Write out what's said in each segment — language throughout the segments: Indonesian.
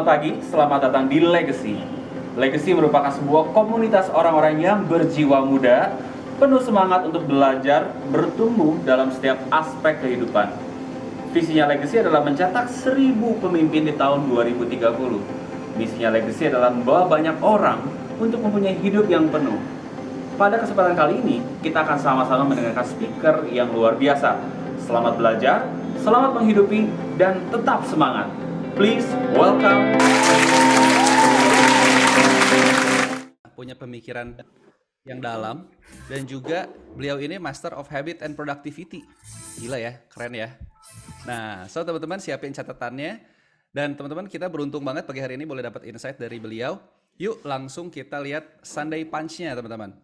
Selamat pagi, selamat datang di Legacy. Legacy merupakan sebuah komunitas orang-orang yang berjiwa muda, penuh semangat untuk belajar, bertumbuh dalam setiap aspek kehidupan. Visinya Legacy adalah mencetak 1000 pemimpin di tahun 2030. Misinya Legacy adalah membawa banyak orang untuk mempunyai hidup yang penuh. Pada kesempatan kali ini, kita akan sama-sama mendengarkan speaker yang luar biasa. Selamat belajar, selamat menghidupi, dan tetap semangat. Please welcome. Punya pemikiran yang dalam, dan juga beliau ini Master of Habit and Productivity. Gila ya, keren ya. Nah, so teman-teman siapin catatannya, dan teman-teman kita beruntung banget pagi hari ini boleh dapat insight dari beliau. Yuk langsung kita lihat Sunday Punch-nya teman-teman.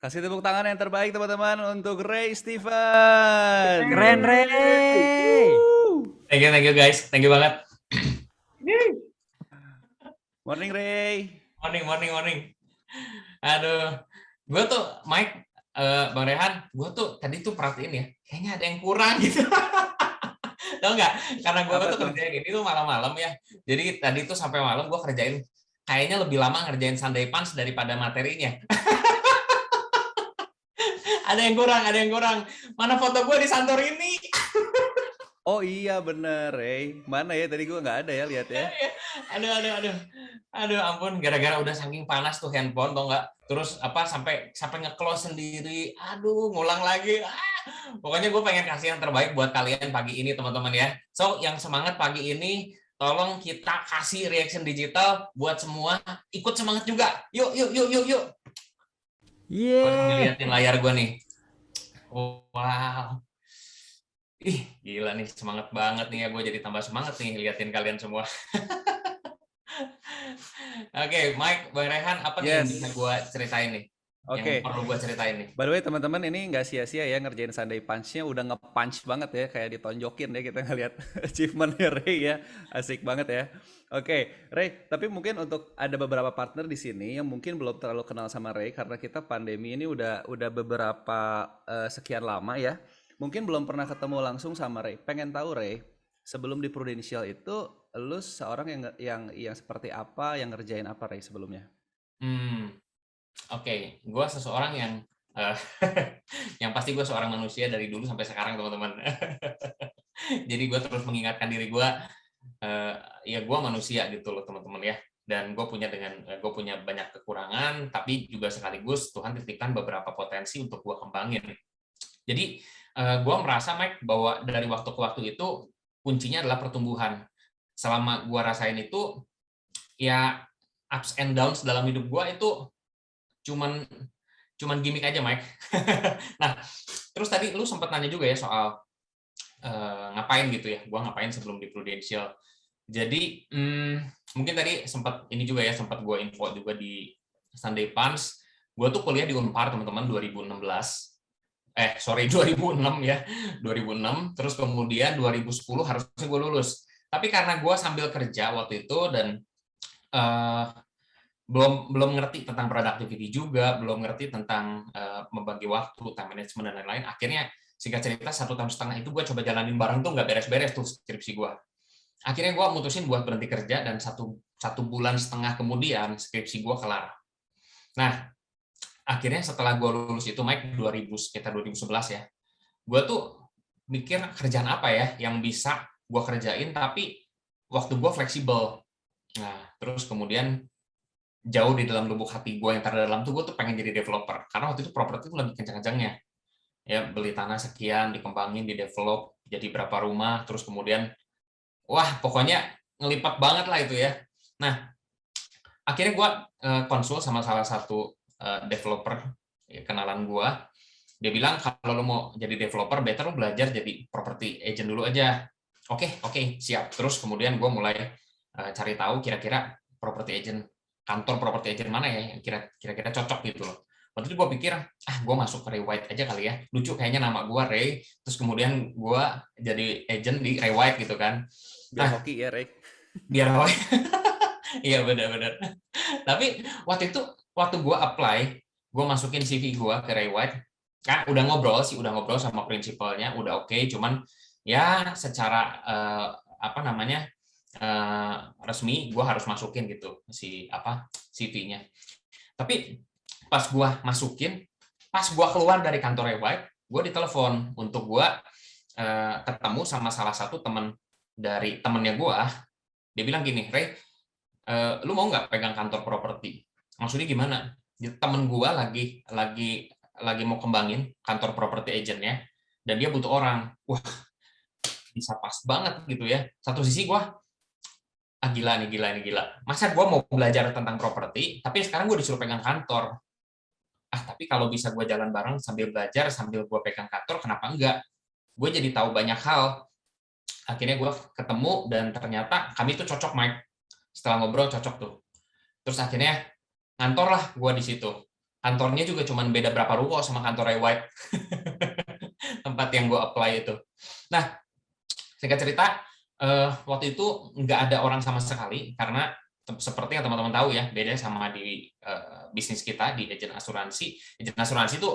Kasih tepuk tangan yang terbaik teman-teman untuk Ray Steven. Keren Ray. Thank you guys, thank you banget. Morning Ray. Morning. Aduh, gue tuh Mike, Bang Rehan, gue tuh tadi tuh perhatiin ya, kayaknya ada yang kurang gitu. Tahu nggak? Karena gue tuh kerjain ini tuh malam-malam ya. Jadi tadi tuh sampai malam gue kerjain kayaknya lebih lama ngerjain Sunday Punch daripada materinya. Ada yang kurang. Mana foto gue di Santorini? Oh iya bener, Ray. Mana ya? Tadi gua nggak ada ya, lihat ya. Aduh, ampun, gara-gara udah saking panas tuh handphone, tau nggak? Terus sampai nge-close sendiri. Aduh, ngulang lagi. Pokoknya gue pengen kasih yang terbaik buat kalian pagi ini, teman-teman ya. So, yang semangat pagi ini, tolong kita kasih reaction digital buat semua ikut semangat juga. Yuk. Gue Yeay. ngeliatin layar gue nih. Wow. Ih, gila nih, semangat banget nih ya. Gue jadi tambah semangat nih liatin kalian semua. Oke, Mike, Bang Rehan, apa nih yang Yes. bisa gue ceritain nih? Yang Oke. perlu gue ceritain nih? By the way teman-teman, ini nggak sia-sia ya ngerjain Sunday Punch-nya, udah nge-punch banget ya, kayak ditonjokin ya kita ngeliat achievement-nya Ray ya. Asik banget ya. Oke, Ray, tapi mungkin untuk ada beberapa partner di sini yang mungkin belum terlalu kenal sama Ray karena kita pandemi ini udah beberapa sekian lama ya. Mungkin belum pernah ketemu langsung sama Ray. Pengen tahu Ray, sebelum di Prudential itu lu seorang yang seperti apa, yang ngerjain apa Ray sebelumnya? Oke, gue seseorang yang eh, yang pasti gue seorang manusia dari dulu sampai sekarang, teman-teman. Jadi gue terus mengingatkan diri gue, ya gue manusia gitu loh, teman-teman ya. Dan gue punya banyak kekurangan, tapi juga sekaligus Tuhan titipkan beberapa potensi untuk gue kembangin. Jadi gue merasa, Mike, bahwa dari waktu ke waktu itu kuncinya adalah pertumbuhan. Selama gue rasain itu, ya ups and downs dalam hidup gue itu cuman gimmick aja, Mike. Nah, terus tadi lu sempat nanya juga ya soal ngapain gitu ya. Gua ngapain sebelum di Prudential. Jadi mungkin tadi sempat gue info juga di Sunday Punch. Gue tuh kuliah di Unpar, teman-teman, 2006 ya. 2006, terus kemudian 2010 harusnya gue lulus. Tapi karena gue sambil kerja waktu itu dan belum ngerti tentang productivity juga, belum ngerti tentang membagi waktu, time management, dan lain-lain. Akhirnya, singkat cerita, 1,5 tahun itu gue coba jalanin bareng tuh nggak beres-beres tuh skripsi gue. Akhirnya gue mutusin buat berhenti kerja, dan satu bulan setengah kemudian skripsi gue kelar. Nah, akhirnya setelah gue lulus itu, Mike, sekitar 2011 ya, gue tuh mikir kerjaan apa ya yang bisa gue kerjain, tapi waktu gue fleksibel. Nah, terus kemudian jauh di dalam lubuk hati gue yang terdalam tuh, gue tuh pengen jadi developer, karena waktu itu properti itu lagi kencang-kencangnya ya, beli tanah sekian, dikembangin, didevelop jadi berapa rumah, terus kemudian wah pokoknya ngelipat banget lah itu ya. Nah, akhirnya gue konsul sama salah satu developer ya, kenalan gue. Dia bilang kalau lo mau jadi developer, better lo belajar jadi property agent dulu aja. Oke, siap. Terus kemudian gue mulai cari tahu kira-kira property agent, kantor property agent mana ya yang kira-kira cocok gitu loh. Waktu itu gue pikir, gue masuk ke Ray White aja kali ya. Lucu kayaknya nama gue Ray, terus kemudian gue jadi agent di Ray White gitu kan. Biar hoki ya Ray. Biar White. Iya benar-benar. Tapi waktu gue apply, gue masukin CV gue ke Ray White, kan udah ngobrol sama prinsipalnya, udah oke, cuman ya secara resmi gue harus masukin gitu CV-nya. Tapi pas gue masukin, pas gue keluar dari kantor Ray White, gue ditelepon untuk gue ketemu sama salah satu dari temennya gue. Dia bilang gini, Ray, lu mau nggak pegang kantor properti? Maksudnya gimana? Temen gue lagi mau kembangin kantor property agentnya, dan dia butuh orang. Wah, bisa pas banget gitu ya. Satu sisi gue, gila. Masa gue mau belajar tentang properti, tapi sekarang gue disuruh pegang kantor. Tapi kalau bisa gue jalan bareng sambil belajar, sambil gue pegang kantor, kenapa enggak? Gue jadi tahu banyak hal. Akhirnya gue ketemu, dan ternyata kami tuh cocok, Mike. Setelah ngobrol, cocok tuh. Terus akhirnya ngantor lah gue di situ. Kantornya juga cuma beda berapa ruko sama kantor Ray White. Tempat yang gue apply itu. Nah, singkat cerita, waktu itu nggak ada orang sama sekali, karena seperti yang teman-teman tahu ya, bedanya sama di bisnis kita, di agen asuransi. Agen asuransi itu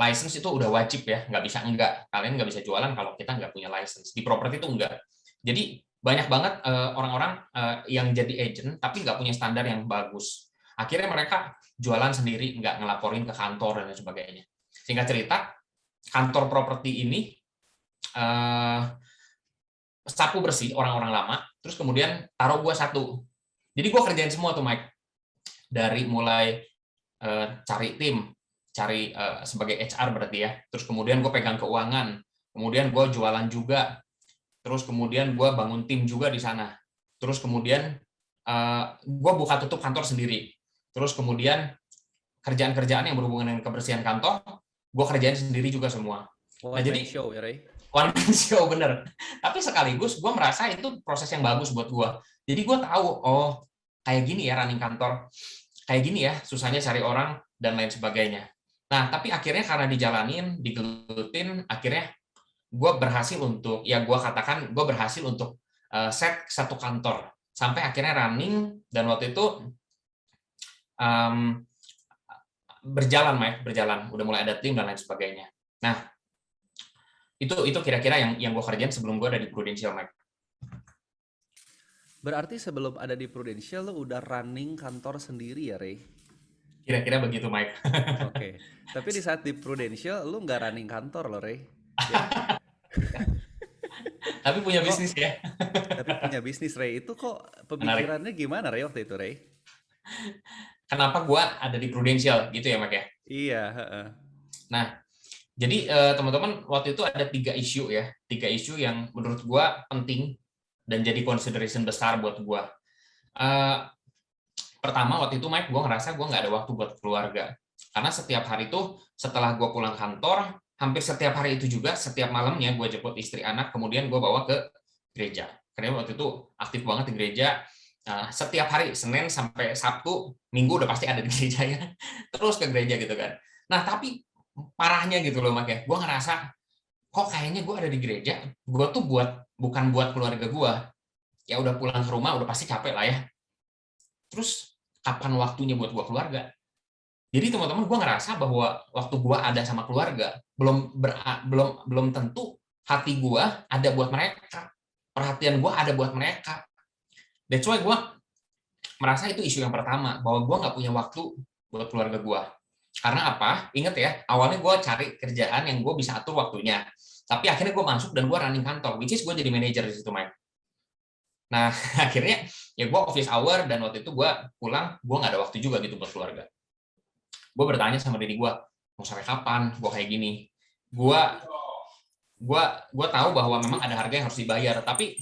license itu udah wajib ya, nggak bisa enggak. Kalian nggak bisa jualan kalau kita nggak punya license. Di properti itu enggak. Jadi banyak banget orang-orang yang jadi agent tapi nggak punya standar yang bagus. Akhirnya mereka jualan sendiri, nggak ngelaporin ke kantor dan lain sebagainya. Singkat cerita, kantor properti ini sapu bersih orang-orang lama, terus kemudian taruh gue satu. Jadi gue kerjain semua tuh, Mike. Dari mulai cari tim, cari sebagai HR berarti ya, terus kemudian gue pegang keuangan, kemudian gue jualan juga, terus kemudian gue bangun tim juga di sana, terus kemudian gue buka tutup kantor sendiri, terus kemudian kerjaan-kerjaan yang berhubungan dengan kebersihan kantor, gue kerjain sendiri juga semua. One man show ya, Ray. One man show, bener. Tapi sekaligus gue merasa itu proses yang bagus buat gue. Jadi gue tahu, oh kayak gini ya running kantor, kayak gini ya susahnya cari orang dan lain sebagainya. Nah, tapi akhirnya karena dijalanin, digelutin, akhirnya gue berhasil untuk, ya gue katakan gue berhasil untuk set satu kantor. Sampai akhirnya running, dan waktu itu berjalan, Mike, berjalan. Udah mulai ada tim dan lain sebagainya. Nah, itu kira-kira yang gue kerjain sebelum gue ada di Prudential, Mike. Berarti sebelum ada di Prudential lo udah running kantor sendiri ya, Ray? Kira-kira begitu, Mike. Oke. Tapi di saat di Prudential lo nggak running kantor loh, Ray. Ya. Tapi punya bisnis ya. Tapi punya bisnis, Ray. Itu kok pemikirannya gimana, Ray, waktu itu, Ray? Kenapa gue ada di Prudential gitu ya, Mike ya? Iya. Nah, jadi teman-teman, waktu itu ada 3 isu ya, 3 isu yang menurut gue penting dan jadi consideration besar buat gue. Pertama, waktu itu, Mike, gue ngerasa gue nggak ada waktu buat keluarga. Karena setiap hari itu, setelah gue pulang kantor, hampir setiap hari itu juga, setiap malamnya gue jemput istri anak, kemudian gue bawa ke gereja. Karena waktu itu aktif banget di gereja, setiap hari, Senin sampai Sabtu, Minggu udah pasti ada di gereja ya. Terus ke gereja gitu kan. Nah, tapi parahnya gitu loh, Mike, ya. Gue ngerasa, kok kayaknya gue ada di gereja, gue tuh bukan buat keluarga gue. Ya udah pulang ke rumah, udah pasti capek lah ya. Terus kapan waktunya buat gue keluarga? Jadi teman-teman, gue ngerasa bahwa waktu gue ada sama keluarga, belum tentu hati gue ada buat mereka, perhatian gue ada buat mereka. That's why gue merasa itu isu yang pertama, bahwa gue nggak punya waktu buat keluarga gue. Karena apa? Ingat ya, awalnya gue cari kerjaan yang gue bisa atur waktunya. Tapi akhirnya gue masuk dan gue running kantor, which is gue jadi manajer di situ, Mike. Nah, akhirnya ya gue office hour, dan waktu itu gue pulang, gue nggak ada waktu juga gitu buat keluarga. Gue bertanya sama diri gue, mau sampai kapan gue kayak gini? Gue tahu bahwa memang ada harga yang harus dibayar, tapi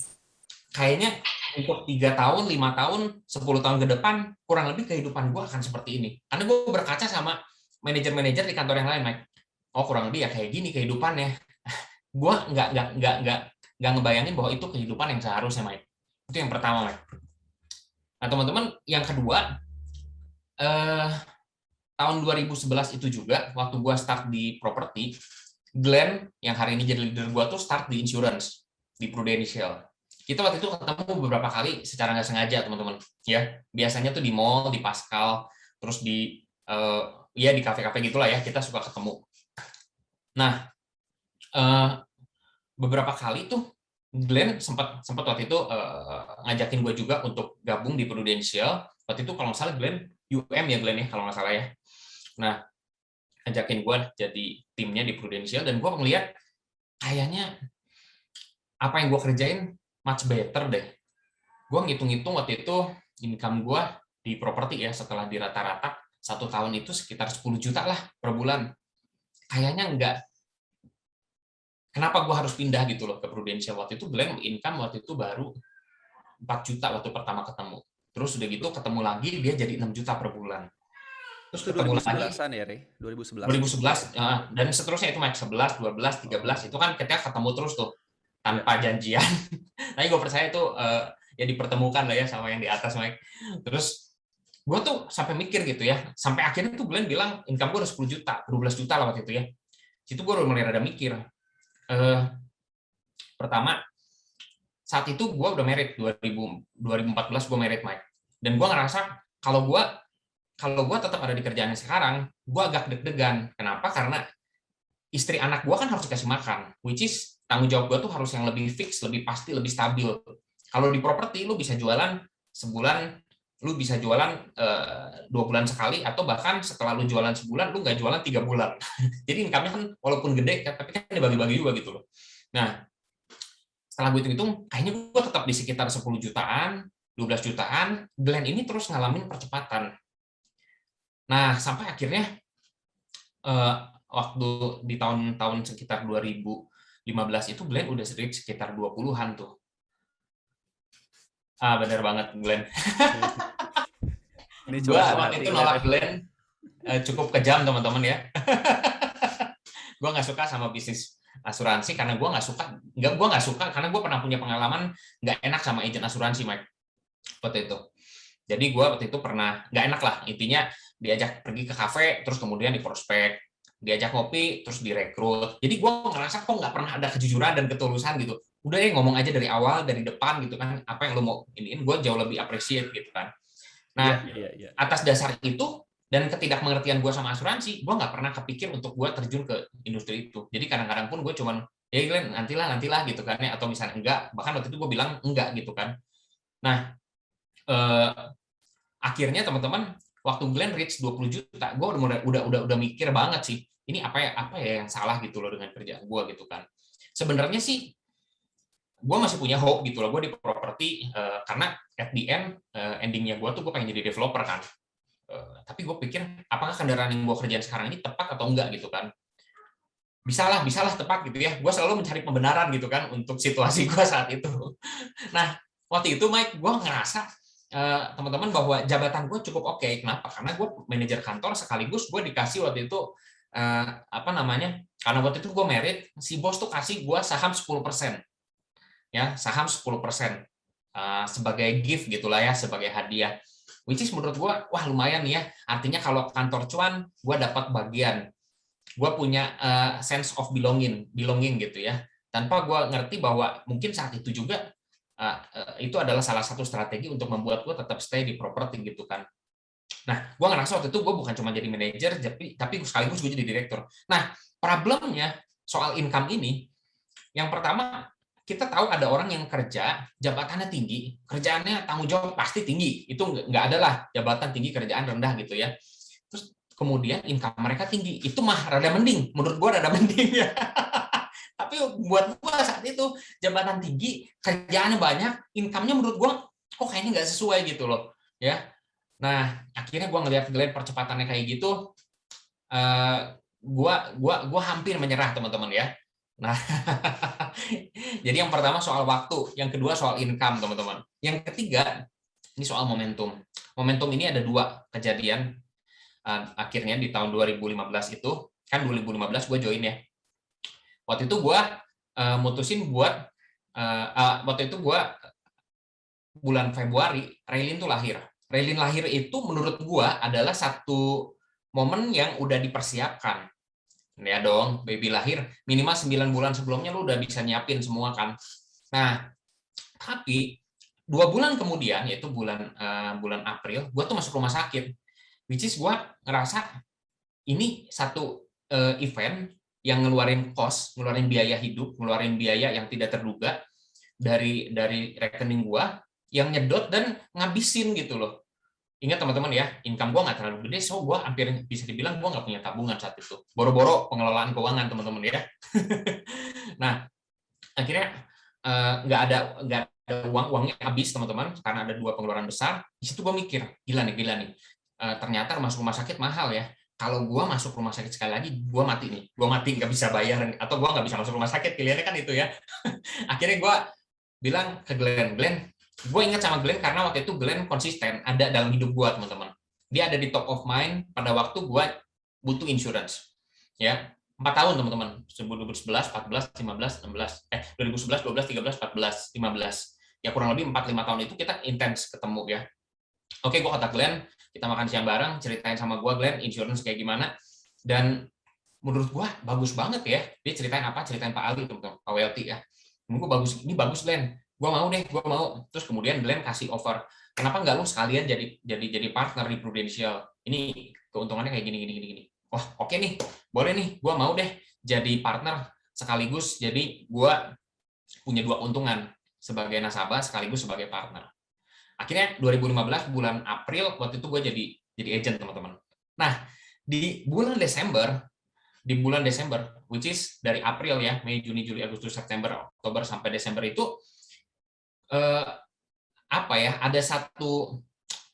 kayaknya untuk 3 tahun, 5 tahun, 10 tahun ke depan, kurang lebih kehidupan gue akan seperti ini. Karena gue berkaca sama manajer-manajer di kantor yang lain, Mike. Oh, kurang lebih ya kayak gini kehidupannya. Gue nggak ngebayangin bahwa itu kehidupan yang seharusnya, Mike. Itu yang pertama, Mike. Nah, teman-teman, yang kedua, tahun 2011 itu juga, waktu gue start di properti, Glenn, yang hari ini jadi leader gue tuh start di insurance, di Prudential. Kita waktu itu ketemu beberapa kali secara nggak sengaja, teman-teman. Ya, biasanya tuh di mall, di Pascal, terus di di kafe-kafe gitulah ya, kita suka ketemu. Nah, beberapa kali tuh Glenn sempat waktu itu ngajakin gue juga untuk gabung di Prudential. Waktu itu kalau nggak salah Glenn UM ya, Glenn ya, kalau nggak salah ya. Nah, ngajakin gue jadi timnya di Prudential, dan gue ngeliat kayaknya apa yang gue kerjain much better deh. Gue ngitung-ngitung waktu itu income gue di properti ya, setelah di rata-rata 1 tahun itu sekitar 10 juta lah per bulan. Kayaknya enggak. Kenapa gue harus pindah gitu loh ke Prudential? Waktu itu Glenn income waktu itu baru 4 juta waktu pertama ketemu. Terus udah gitu ketemu lagi dia jadi 6 juta per bulan. Terus Itu ketemu lagi 2011-an ya, Ray? 2011 dan seterusnya itu Mike 11, 12, 13 itu kan kita ketemu terus tuh tanpa janjian. Tapi gue percaya itu ya dipertemukan lah ya sama yang di atas, Mike. Terus gue tuh sampai mikir gitu ya, sampai akhirnya tuh Glenn bilang income gue udah 10 juta, 12 juta lah waktu itu ya. Situ gue udah mulai rada mikir. Pertama, saat itu gue udah married, 2014 gue married, Mike. Dan gue ngerasa kalau gue tetap ada di kerjaan yang sekarang, gue agak deg-degan. Kenapa? Karena istri anak gue kan harus dikasih makan, which is tanggung jawab gue tuh harus yang lebih fix, lebih pasti, lebih stabil. Kalau di properti lu bisa jualan sebulan, lu bisa jualan 2 bulan sekali, atau bahkan setelah lu jualan sebulan lu nggak jualan 3 bulan. Jadi income-nya kan walaupun gede tapi kan dibagi-bagi juga gitu loh. Nah, setelah gue hitung-hitung, kayaknya gue tetap di sekitar 10 jutaan, 12 jutaan. Glenn ini terus ngalamin percepatan. Nah, sampai akhirnya waktu di tahun-tahun sekitar 2015 itu Glenn udah reach sekitar 20-an tuh. Bener banget Glenn. Ini Gue curahan waktu hati itu Glenn nolak ya. Glenn cukup kejam teman-teman ya. Gue nggak suka sama bisnis asuransi karena gue nggak suka karena gue pernah punya pengalaman nggak enak sama agent asuransi, Mike, waktu itu. Jadi gue waktu itu pernah nggak enak lah, intinya diajak pergi ke kafe terus kemudian diprospek, diajak ngopi terus direkrut. Jadi gue ngerasa kok nggak pernah ada kejujuran dan ketulusan gitu. Udah ya ngomong aja dari awal, dari depan gitu kan, apa yang lo mau iniin gue jauh lebih appreciate gitu kan. Nah, atas dasar itu dan ketidakmengertian gue sama asuransi, gue nggak pernah kepikir untuk gue terjun ke industri itu. Jadi kadang-kadang pun gue cuman, ya Glenn, nantilah gitu kan ya, atau misalnya enggak, bahkan waktu itu gue bilang enggak gitu kan. Nah, akhirnya teman-teman, waktu Glenn reach 20 juta, gue udah mikir banget sih, ini apa ya yang salah gitu loh dengan kerjaan gue gitu kan. Sebenarnya sih gue masih punya hope gitu loh, gue di properti karena at the end endingnya gue tuh gue pengen jadi developer kan. Tapi gue pikir apakah kendaraan yang gue kerjain sekarang ini tepat atau enggak gitu kan. Bisalah tepat gitu ya. Gue selalu mencari pembenaran gitu kan untuk situasi gue saat itu. Nah, waktu itu Mike, gue ngerasa teman-teman bahwa jabatan gue cukup oke. Kenapa? Karena gue manajer kantor sekaligus gue dikasih waktu itu karena waktu itu gue merit, si bos tuh kasih gue saham 10%. Ya, saham 10% sebagai gift gitulah ya, sebagai hadiah. Which is menurut gue, wah lumayan ya. Artinya kalau kantor cuan, gue dapat bagian. Gue punya sense of belonging gitu ya. Tanpa gue ngerti bahwa mungkin saat itu juga itu adalah salah satu strategi untuk membuat gue tetap stay di properti gitu kan. Nah, gue ngerasa waktu itu gue bukan cuma jadi manajer, tapi sekaligus gue jadi direktur. Nah, problemnya soal income ini, yang pertama, kita tahu ada orang yang kerja, jabatannya tinggi, kerjaannya tanggung jawab pasti tinggi. Itu nggak ada lah jabatan tinggi, kerjaan rendah gitu ya. Terus kemudian income mereka tinggi. Itu mah rada mending. Menurut gua rada mending ya. Tapi buat gua saat itu, jabatan tinggi, kerjaannya banyak, income-nya menurut gua kok kayaknya nggak sesuai gitu loh. Ya. Nah, akhirnya gua ngelihat Glenn percepatannya kayak gitu, gua hampir menyerah teman-teman ya. Nah, jadi yang pertama soal waktu, yang kedua soal income, teman-teman. Yang ketiga, ini soal momentum. Momentum ini ada 2 kejadian. Akhirnya di tahun 2015 itu, kan 2015 gue join ya. Waktu itu gue mutusin buat, waktu itu gue bulan Februari, Raylin tuh lahir. Raylin lahir itu menurut gue adalah satu momen yang udah dipersiapkan. Ya dong, baby lahir minimal 9 bulan sebelumnya lu udah bisa nyiapin semua kan. Nah, tapi 2 bulan kemudian, yaitu bulan April, gue tuh masuk rumah sakit. Which is gue ngerasa ini satu event yang ngeluarin cost, ngeluarin biaya hidup, ngeluarin biaya yang tidak terduga dari rekening gue, yang nyedot dan ngabisin gitu loh. Ingat teman-teman ya, income gue nggak terlalu gede, so gue hampir bisa dibilang gue nggak punya tabungan saat itu. Boro-boro pengelolaan keuangan teman-teman ya. Nah, akhirnya nggak ada uangnya habis teman-teman, karena ada 2 pengeluaran besar. Di situ gue mikir, gila nih. Ternyata masuk rumah sakit mahal ya. Kalau gue masuk rumah sakit sekali lagi, gue mati nggak bisa bayar, atau gue nggak bisa masuk rumah sakit, pilihannya kan itu ya. Akhirnya gue bilang ke Glenn, gue ingat sama Glenn karena waktu itu Glenn konsisten ada dalam hidup gue teman-teman. Dia ada di top of mind pada waktu gue butuh insurance. Ya, 4 tahun teman-teman. 2011, 14, 15, 16. 2011, 12, 13, 14, 15. Ya kurang lebih 4-5 tahun itu kita intens ketemu ya. Oke, gue kata Glenn, kita makan siang bareng, ceritain sama gue Glenn insurance kayak gimana. Dan menurut gue bagus banget ya. Dia ceritain apa? Ceritain Pak Ali teman-teman, Pak WLT ya. Menurut gue bagus, ini bagus Glenn. Gue mau. Terus kemudian Glenn kasih offer, kenapa nggak lu sekalian jadi partner di Prudential? Ini keuntungannya kayak gini. Wah, oke nih, boleh nih, gue mau deh jadi partner sekaligus. Jadi gue punya 2 keuntungan. sebagai nasabah sekaligus sebagai partner. Akhirnya 2015 bulan April waktu itu gue jadi agent, teman-teman. Nah, di bulan Desember, which is dari April ya, Mei, Juni, Juli, Agustus, September, Oktober sampai Desember itu ada satu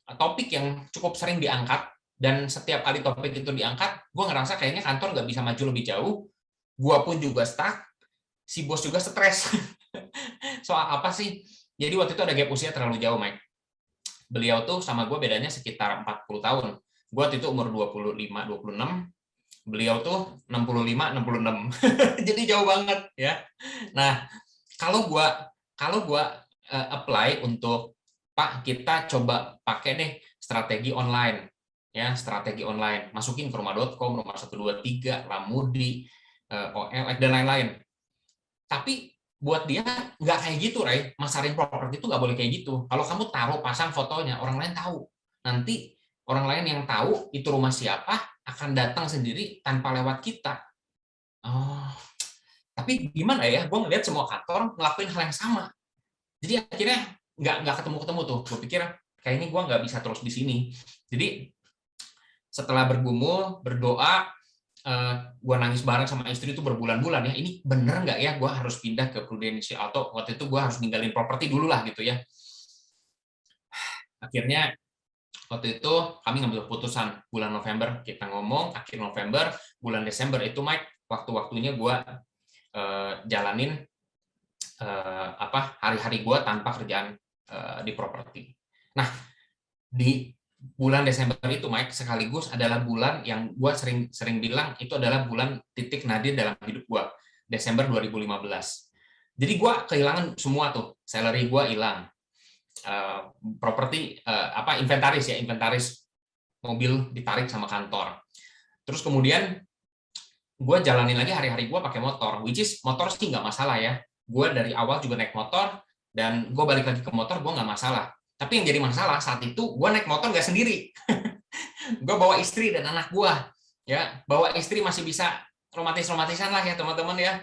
topik yang cukup sering diangkat, dan setiap kali topik itu diangkat, gue ngerasa kayaknya kantor nggak bisa maju lebih jauh, gue pun juga stuck, si bos juga stres. Soal apa sih? Jadi waktu itu ada gap usia terlalu jauh, Mike. Beliau tuh sama gue bedanya sekitar 40 tahun. Gue waktu itu umur 25-26, beliau tuh 65-66. Jadi jauh banget ya. Nah, kalau gue apply untuk, Pak, kita coba pakai deh strategi online. Ya, strategi online. Masukin ke rumah.com, rumah 123, Lamudi, OLX, dan lain-lain. Tapi buat dia nggak kayak gitu, Ray. Masarin properti itu nggak boleh kayak gitu. Kalau kamu taruh pasang fotonya, orang lain tahu. Nanti orang lain yang tahu itu rumah siapa akan datang sendiri tanpa lewat kita. Oh, tapi gimana ya? Gue ngeliat semua kantor ngelakuin hal yang sama. Jadi akhirnya nggak ketemu tuh. Gue pikir kayaknya gue nggak bisa terus di sini. Jadi setelah bergumul, berdoa, gue nangis bareng sama istri itu berbulan-bulan ya, ini bener nggak ya gue harus pindah ke Prudential, atau waktu itu gue harus ninggalin properti dulu lah gitu ya. Akhirnya waktu itu kami ngambil keputusan bulan November, kita ngomong akhir November, bulan Desember itu Mike, waktu-waktunya gue jalanin hari-hari gue tanpa kerjaan di properti. Nah, di bulan Desember itu, Mike, sekaligus adalah bulan yang gue sering bilang itu adalah bulan titik nadir dalam hidup gue. Desember 2015. Jadi gue kehilangan semua tuh. Salary gue hilang. Properti, inventaris mobil ditarik sama kantor. Terus kemudian gue jalanin lagi hari-hari gue pakai motor. Which is, motor sih nggak masalah ya. Gue dari awal juga naik motor, dan gue balik lagi ke motor, gue nggak masalah. Tapi yang jadi masalah saat itu, gue naik motor nggak sendiri. Gue bawa istri dan anak gue. Ya, bawa istri masih bisa romantis-romantisan lah ya teman-teman ya.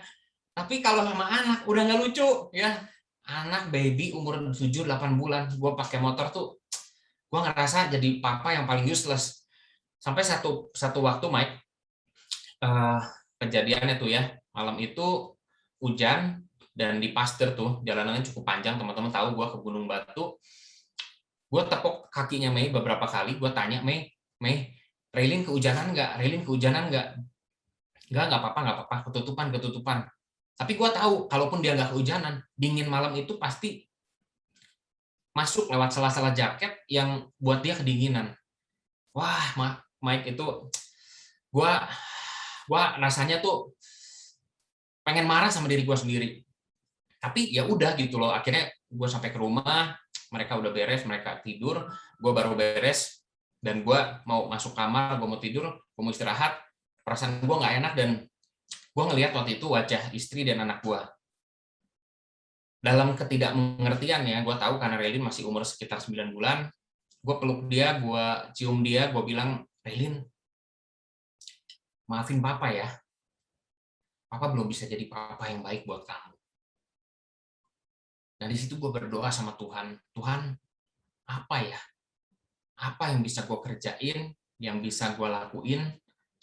Tapi kalau sama anak, udah nggak lucu. Ya, anak baby umur 7-8 bulan, gue pakai motor tuh, gue ngerasa jadi papa yang paling useless. Sampai satu waktu, Mike, kejadiannya tuh ya, malam itu hujan, dan di Pasteur tuh, jalanannya cukup panjang, teman-teman tahu gue ke Gunung Batu. Gue tepuk kakinya Mei beberapa kali, gue tanya, Mei, Raylin kehujanan nggak? Nggak apa-apa, ketutupan. Tapi gue tahu, kalaupun dia nggak kehujanan, dingin malam itu pasti masuk lewat sela-sela jaket yang buat dia kedinginan. Wah, Mike, itu gue rasanya tuh pengen marah sama diri gue sendiri. Tapi ya udah gitu loh, akhirnya gue sampai ke rumah, mereka udah beres, mereka tidur, gue baru beres, dan gue mau masuk kamar, gue mau tidur, gue mau istirahat, perasaan gue nggak enak, dan gue ngelihat waktu itu wajah istri dan anak gue. Dalam ketidakmengertian ya, gue tahu karena Raylin masih umur sekitar 9 bulan, gue peluk dia, gue cium dia, gue bilang, Raylin, maafin papa ya, papa belum bisa jadi papa yang baik buat kamu. Nah, di situ gue berdoa sama Tuhan, apa ya? Apa yang bisa gue kerjain, yang bisa gue lakuin,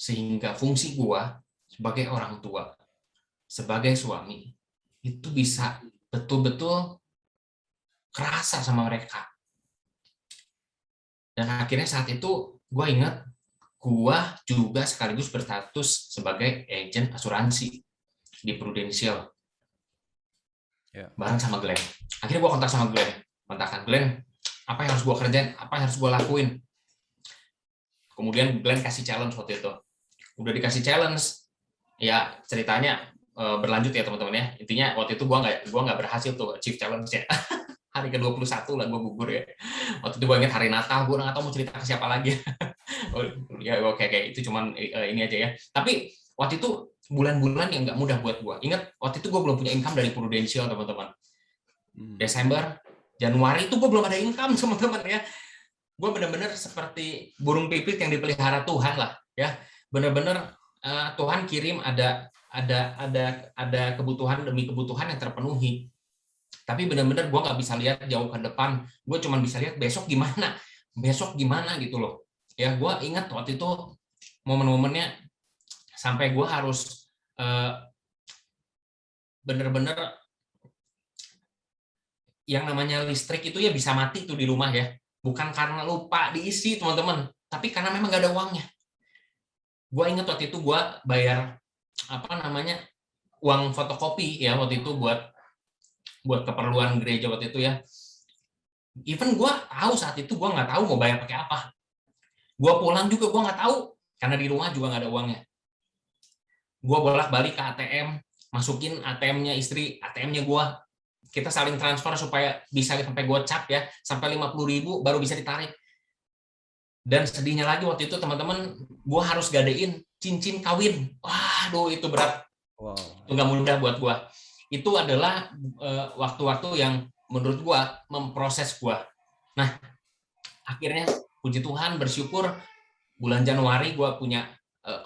sehingga fungsi gue sebagai orang tua, sebagai suami, itu bisa betul-betul kerasa sama mereka. Dan akhirnya saat itu, gue ingat, gue juga sekaligus berstatus sebagai agen asuransi di Prudential. Bareng sama Glenn. Akhirnya gue kontak sama Glenn. Glenn, apa yang harus gue kerjain? Apa yang harus gue lakuin? Kemudian Glenn kasih challenge waktu itu. Udah dikasih challenge, ya ceritanya berlanjut ya teman-teman ya. Intinya waktu itu gue nggak berhasil tuh achieve challenge-nya. Hari ke-21 lah gue gugur ya. Waktu itu gue ingat hari Natal, gue nggak tahu mau cerita ke siapa lagi. Ya oke, itu cuman ini aja ya. Tapi waktu itu bulan-bulan yang nggak mudah buat gue. Ingat, waktu itu gue belum punya income dari Prudential, teman-teman. Desember, Januari itu gue belum ada income, teman-teman ya. Gue benar-benar seperti burung pipit yang dipelihara Tuhan lah, ya. Benar-benar Tuhan kirim ada kebutuhan demi kebutuhan yang terpenuhi. Tapi benar-benar gue nggak bisa lihat jauh ke depan. Gue cuma bisa lihat besok gimana gitu loh. Ya, gue ingat waktu itu momen-momennya sampai gue harus benar-benar yang namanya listrik itu ya bisa mati tuh di rumah ya. Bukan karena lupa diisi teman-teman, tapi karena memang nggak ada uangnya. Gue ingat waktu itu gue bayar uang fotokopi ya waktu itu buat keperluan gereja waktu itu ya. Even gue tahu saat itu gue nggak tahu mau bayar pakai apa. Gue pulang juga gue nggak tahu karena di rumah juga nggak ada uangnya. Gue bolak-balik ke ATM, masukin ATM-nya istri, ATM-nya gue. Kita saling transfer supaya bisa sampai gocap ya, sampai 50.000 baru bisa ditarik. Dan sedihnya lagi waktu itu teman-teman, gue harus gadein cincin kawin. Waduh itu berat. Wow. Itu nggak mudah buat gue. Itu adalah waktu-waktu yang menurut gue memproses gue. Nah, akhirnya puji Tuhan bersyukur bulan Januari gue punya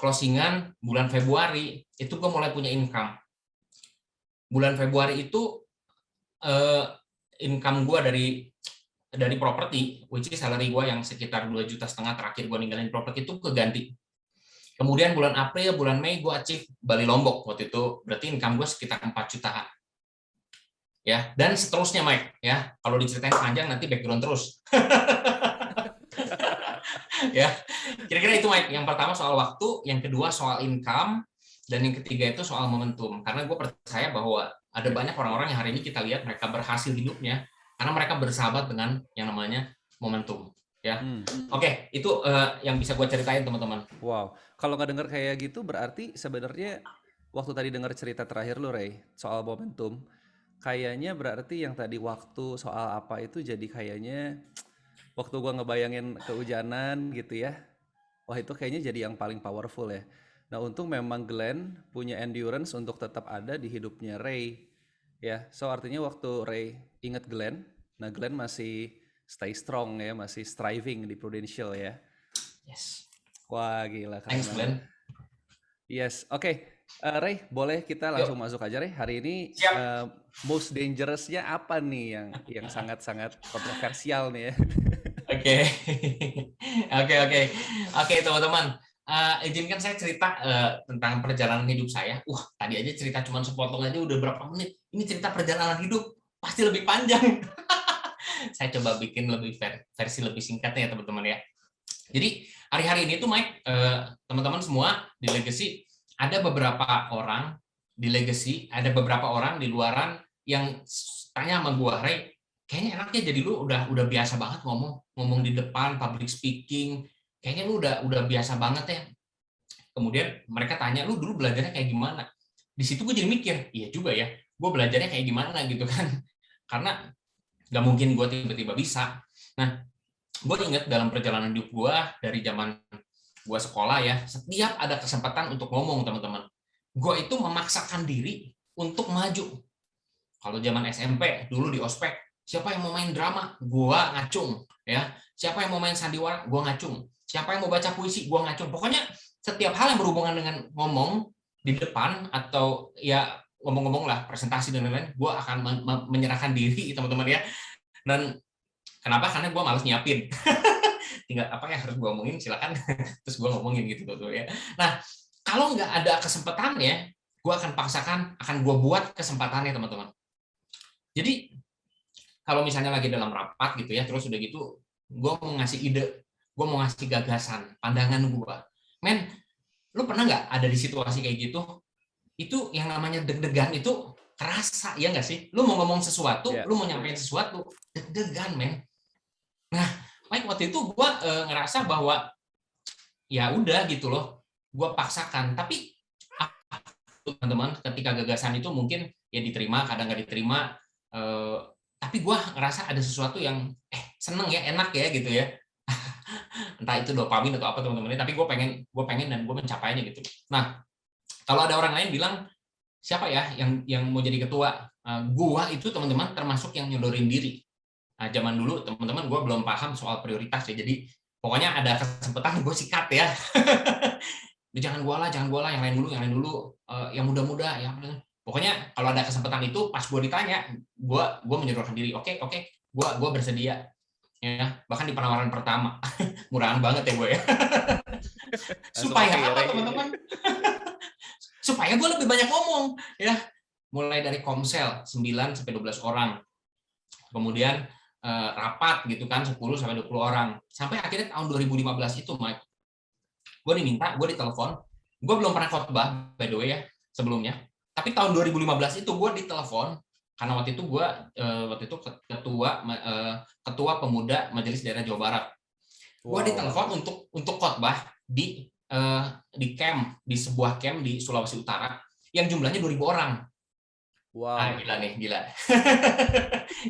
closingan, bulan Februari itu gue mulai punya income. Bulan Februari itu income gue dari properti, which is salary gue yang sekitar 2,5 juta terakhir gue ninggalin properti itu keganti. Kemudian bulan April, bulan Mei gue achieve Bali Lombok waktu itu, berarti income gue sekitar 4 jutaan. Ya, dan seterusnya Mike ya. Kalau diceritain panjang nanti background terus. Ya. Kira-kira itu Mike. Yang pertama soal waktu, yang kedua soal income, dan yang ketiga itu soal momentum. Karena gue percaya bahwa ada banyak orang-orang yang hari ini kita lihat mereka berhasil hidupnya karena mereka bersahabat dengan yang namanya momentum. Ya, Oke, itu yang bisa gue ceritain teman-teman. Wow, kalau nggak dengar kayak gitu berarti sebenarnya waktu tadi dengar cerita terakhir lo Ray soal momentum, kayaknya berarti yang tadi waktu soal apa itu jadi kayaknya waktu gua ngebayangin kehujanan gitu ya, wah itu kayaknya jadi yang paling powerful ya. Nah untung memang Glenn punya endurance untuk tetap ada di hidupnya Ray ya, so artinya waktu Ray inget Glenn, nah Glenn masih stay strong ya, masih striving di Prudential ya. Yes. Wah gila keren Thanks, banget. Glenn. Yes, oke. Ray, boleh kita langsung masuk aja Ray. Hari ini most dangerous-nya apa nih yang sangat-sangat kontroversial nih ya? Oke teman-teman. Izinkan saya cerita tentang perjalanan hidup saya. Tadi aja cerita cuma sepotong aja udah berapa menit. Ini cerita perjalanan hidup pasti lebih panjang. Saya coba bikin versi lebih singkatnya ya teman-teman ya. Jadi hari-hari ini tuh Mike, teman-teman semua di Legacy ada beberapa orang di Legacy, ada beberapa orang di luaran yang tanya sama gua, Ray, kayaknya enaknya jadi lu udah biasa banget ngomong di depan, public speaking, kayaknya lu udah biasa banget ya. Kemudian mereka tanya, lu dulu belajarnya kayak gimana? Di situ gue jadi mikir, iya juga ya, gue belajarnya kayak gimana gitu kan? Karena nggak mungkin gue tiba-tiba bisa. Nah, gue ingat dalam perjalanan hidup gue dari zaman gue sekolah ya, setiap ada kesempatan untuk ngomong teman-teman, gue itu memaksakan diri untuk maju. Kalau zaman SMP dulu di ospek, siapa yang mau main drama, gue ngacung ya. Siapa yang mau main sandiwara, gue ngacung. Siapa yang mau baca puisi, gue ngacung. Pokoknya setiap hal yang berhubungan dengan ngomong di depan atau ya ngomong-ngomong lah presentasi dan lain-lain, gue akan menyerahkan diri teman-teman ya. Dan kenapa? Karena gue malas nyiapin. Tinggal apa yang harus gue omongin silakan terus gue ngomongin gitu tuh ya. Nah kalau nggak ada kesempatannya, gue akan paksakan, akan gue buat kesempatannya teman-teman. Jadi kalau misalnya lagi dalam rapat gitu ya, terus udah gitu gue mau ngasih ide, gue mau ngasih gagasan, pandangan gue, men, lu pernah nggak ada di situasi kayak gitu? Itu yang namanya deg-degan itu kerasa ya nggak sih? Lu mau ngomong sesuatu, lu mau nyampein sesuatu, deg-degan men. Nah Mike, waktu itu gue ngerasa bahwa ya udah gitu loh, gue paksakan. Tapi teman-teman, ketika gagasan itu mungkin ya diterima, kadang nggak diterima. Tapi gue ngerasa ada sesuatu yang seneng ya, enak ya gitu ya. Entah itu dopamin atau apa teman-teman. Tapi gue pengen dan gue mencapainya gitu. Nah, kalau ada orang lain bilang siapa ya yang mau jadi ketua, gue itu teman-teman termasuk yang nyodorin diri. Nah, zaman dulu teman-teman gue belum paham soal prioritas ya, jadi pokoknya ada kesempatan gue sikat ya. Jangan gue lah, yang lain dulu, yang muda-muda ya. Pokoknya kalau ada kesempatan itu, pas gue ditanya, gue menyodorkan diri. Oke, gue bersedia. Ya, bahkan di penawaran pertama, murahan banget ya gue ya. Langsung Supaya oke ya, apa Rey? teman-teman? Supaya gue lebih banyak ngomong, ya. Mulai dari komsel 9 sampai 12 orang. Kemudian rapat gitu kan 10 sampai 20 orang. Sampai akhirnya tahun 2015 itu, Mike, gue diminta, gue ditelepon. Gue belum pernah khotbah, by the way ya, sebelumnya. Tapi tahun 2015 itu gue ditelepon karena waktu itu ketua pemuda Majelis Daerah Jawa Barat. Gue Wow. ditelepon untuk khotbah di camp, di sebuah camp di Sulawesi Utara yang jumlahnya 2.000 orang. Wow. Gila nih, gila.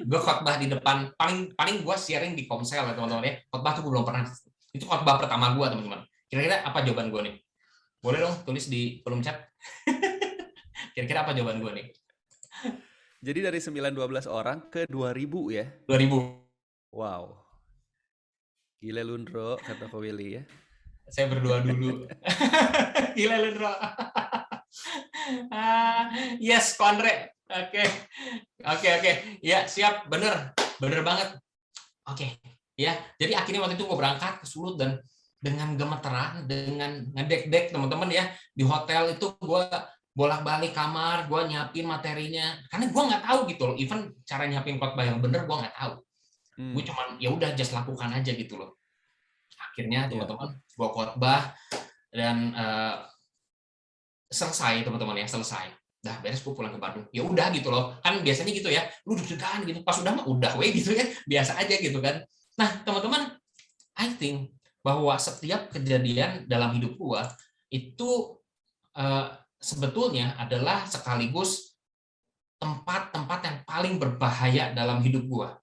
Gue khotbah di depan, paling gue sharing di komsel ya teman-teman ya. Khotbah tuh gue belum pernah. Itu khotbah pertama gue, teman-teman. Kira-kira apa jawaban gue nih? Boleh dong tulis di kolom chat. Kira-kira apa jawaban gue nih? Jadi dari 9-12 orang ke 2000 ya? 2000. Wow. Gila Lundro, kata Ko Willy ya. Saya berdoa dulu. Gila lu, Bro. Yes, Ko Andre. Oke. Ya, siap. Bener banget. Oke. Ya, jadi akhirnya waktu itu gue berangkat ke Sulut dan dengan gemeteran, dengan ngedek-dek teman-teman ya, di hotel itu gue bolak-balik kamar, gue nyiapin materinya. Karena gue nggak tahu gitu loh, even cara nyiapin khotbah yang bener gue nggak tahu. Gue cuman ya udah just lakukan aja gitu loh. Akhirnya teman-teman gue khotbah dan selesai teman-teman ya, selesai. Dah beres gue pulang ke Bandung. Ya udah gitu loh. Kan biasanya gitu ya. Lu deg-degan gitu. Pas udah mah udah gitu ya. Biasa aja gitu kan. Nah, teman-teman, I think bahwa setiap kejadian dalam hidup gua itu sebetulnya adalah sekaligus tempat-tempat yang paling berbahaya dalam hidup gua.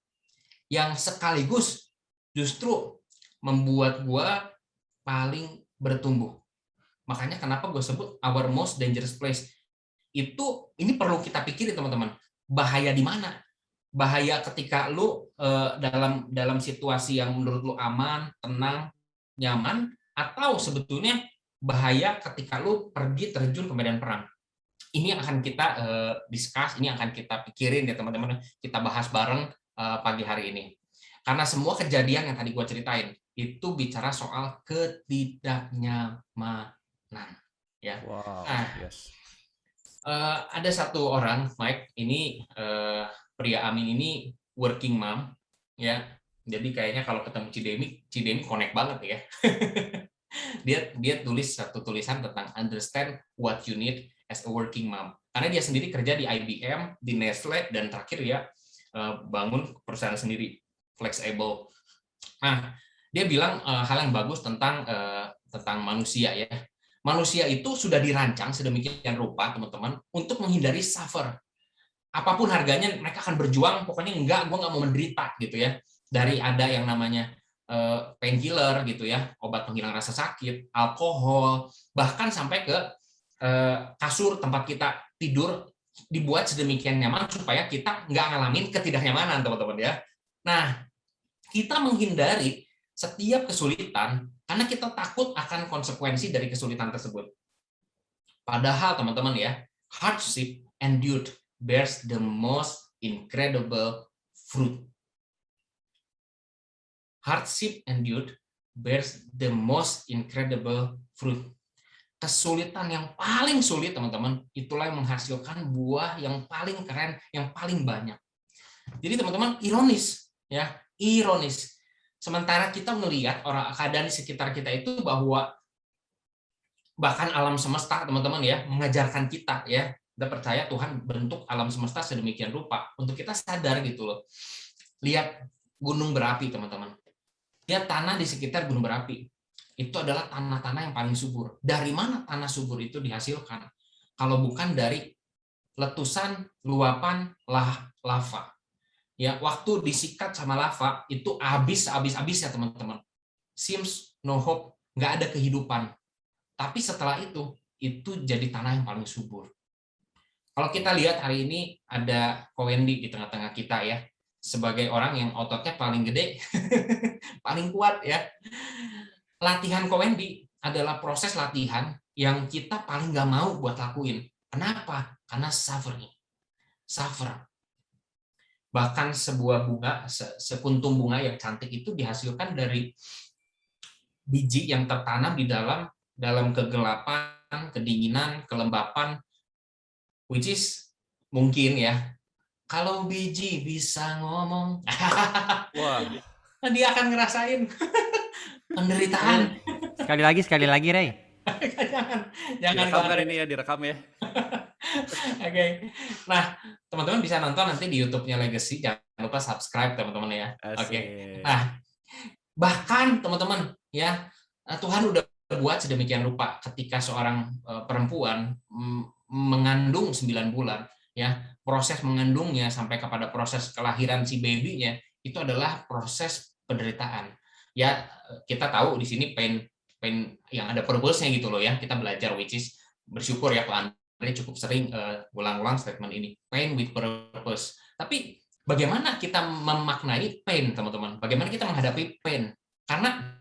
Yang sekaligus justru membuat gua paling bertumbuh. Makanya kenapa gue sebut our most dangerous place. Ini perlu kita pikirin teman-teman. Bahaya di mana? Bahaya ketika lu dalam situasi yang menurut lu aman, tenang, nyaman, atau sebetulnya bahaya ketika lu pergi terjun ke medan perang. Ini yang akan kita discuss, ini akan kita pikirin ya teman-teman. Kita bahas bareng pagi hari ini. Karena semua kejadian yang tadi gue ceritain itu bicara soal ketidaknyamanan. Ya. Wow. Nah, Yes. ada satu orang, Mike, ini pria Amin ini working mom, ya. Jadi kayaknya kalau ketemu Cidemi connect banget ya. dia tulis satu tulisan tentang understand what you need as a working mom. Karena dia sendiri kerja di IBM, di Nestle, dan terakhir ya bangun perusahaan sendiri, Flexible. Nah, dia bilang hal yang bagus tentang manusia ya. Manusia itu sudah dirancang sedemikian rupa, teman-teman, untuk menghindari suffer. Apapun harganya, mereka akan berjuang, pokoknya gue nggak mau menderita, gitu ya. Dari ada yang namanya painkiller, gitu ya, obat penghilang rasa sakit, alkohol, bahkan sampai ke kasur tempat kita tidur, dibuat sedemikian nyaman supaya kita nggak ngalamin ketidaknyamanan, teman-teman ya. Nah, kita menghindari setiap kesulitan karena kita takut akan konsekuensi dari kesulitan tersebut. Padahal teman-teman ya, hardship endured bears the most incredible fruit. Hardship endured bears the most incredible fruit. Kesulitan yang paling sulit, teman-teman, itulah yang menghasilkan buah yang paling keren, yang paling banyak. Jadi teman-teman, ironis ya, ironis. Sementara kita melihat orang keadaan di sekitar kita itu bahwa bahkan alam semesta, teman-teman ya, mengajarkan kita ya, kita percaya Tuhan bentuk alam semesta sedemikian rupa untuk kita sadar gitu loh. Lihat gunung berapi, teman-teman. Lihat tanah di sekitar gunung berapi. Itu adalah tanah-tanah yang paling subur. Dari mana tanah subur itu dihasilkan? Kalau bukan dari letusan, luapan lava. Ya, waktu disikat sama lava itu habis ya teman-teman. Seems no hope, nggak ada kehidupan. Tapi setelah itu jadi tanah yang paling subur. Kalau kita lihat hari ini ada Ko Wendy di tengah-tengah kita ya, sebagai orang yang ototnya paling gede, paling kuat ya. Latihan Ko Wendy adalah proses latihan yang kita paling nggak mau buat lakuin. Kenapa? Karena suffer. Bahkan sebuah bunga, sekuntum bunga yang cantik itu dihasilkan dari biji yang tertanam di dalam kegelapan, kedinginan, kelembapan, which is mungkin ya, kalau biji bisa ngomong, Wah, dia akan ngerasain penderitaan. Sekali lagi, Rey. Jangan direkam kan Bang. ini ya, direkam ya. Oke. Nah, teman-teman bisa nonton nanti di YouTube-nya Legacy. Jangan lupa subscribe teman-teman ya. Oke. Asik. Nah, bahkan teman-teman ya, Tuhan udah buat sedemikian rupa ketika seorang perempuan mengandung 9 bulan ya, proses mengandungnya sampai kepada proses kelahiran si babynya itu adalah proses penderitaan. Ya, kita tahu di sini pain yang ada purpose-nya gitu loh ya. Kita belajar, which is bersyukur ya Pak Andre cukup sering ulang-ulang statement ini, pain with purpose. Tapi bagaimana kita memaknai pain, teman-teman? Bagaimana kita menghadapi pain? Karena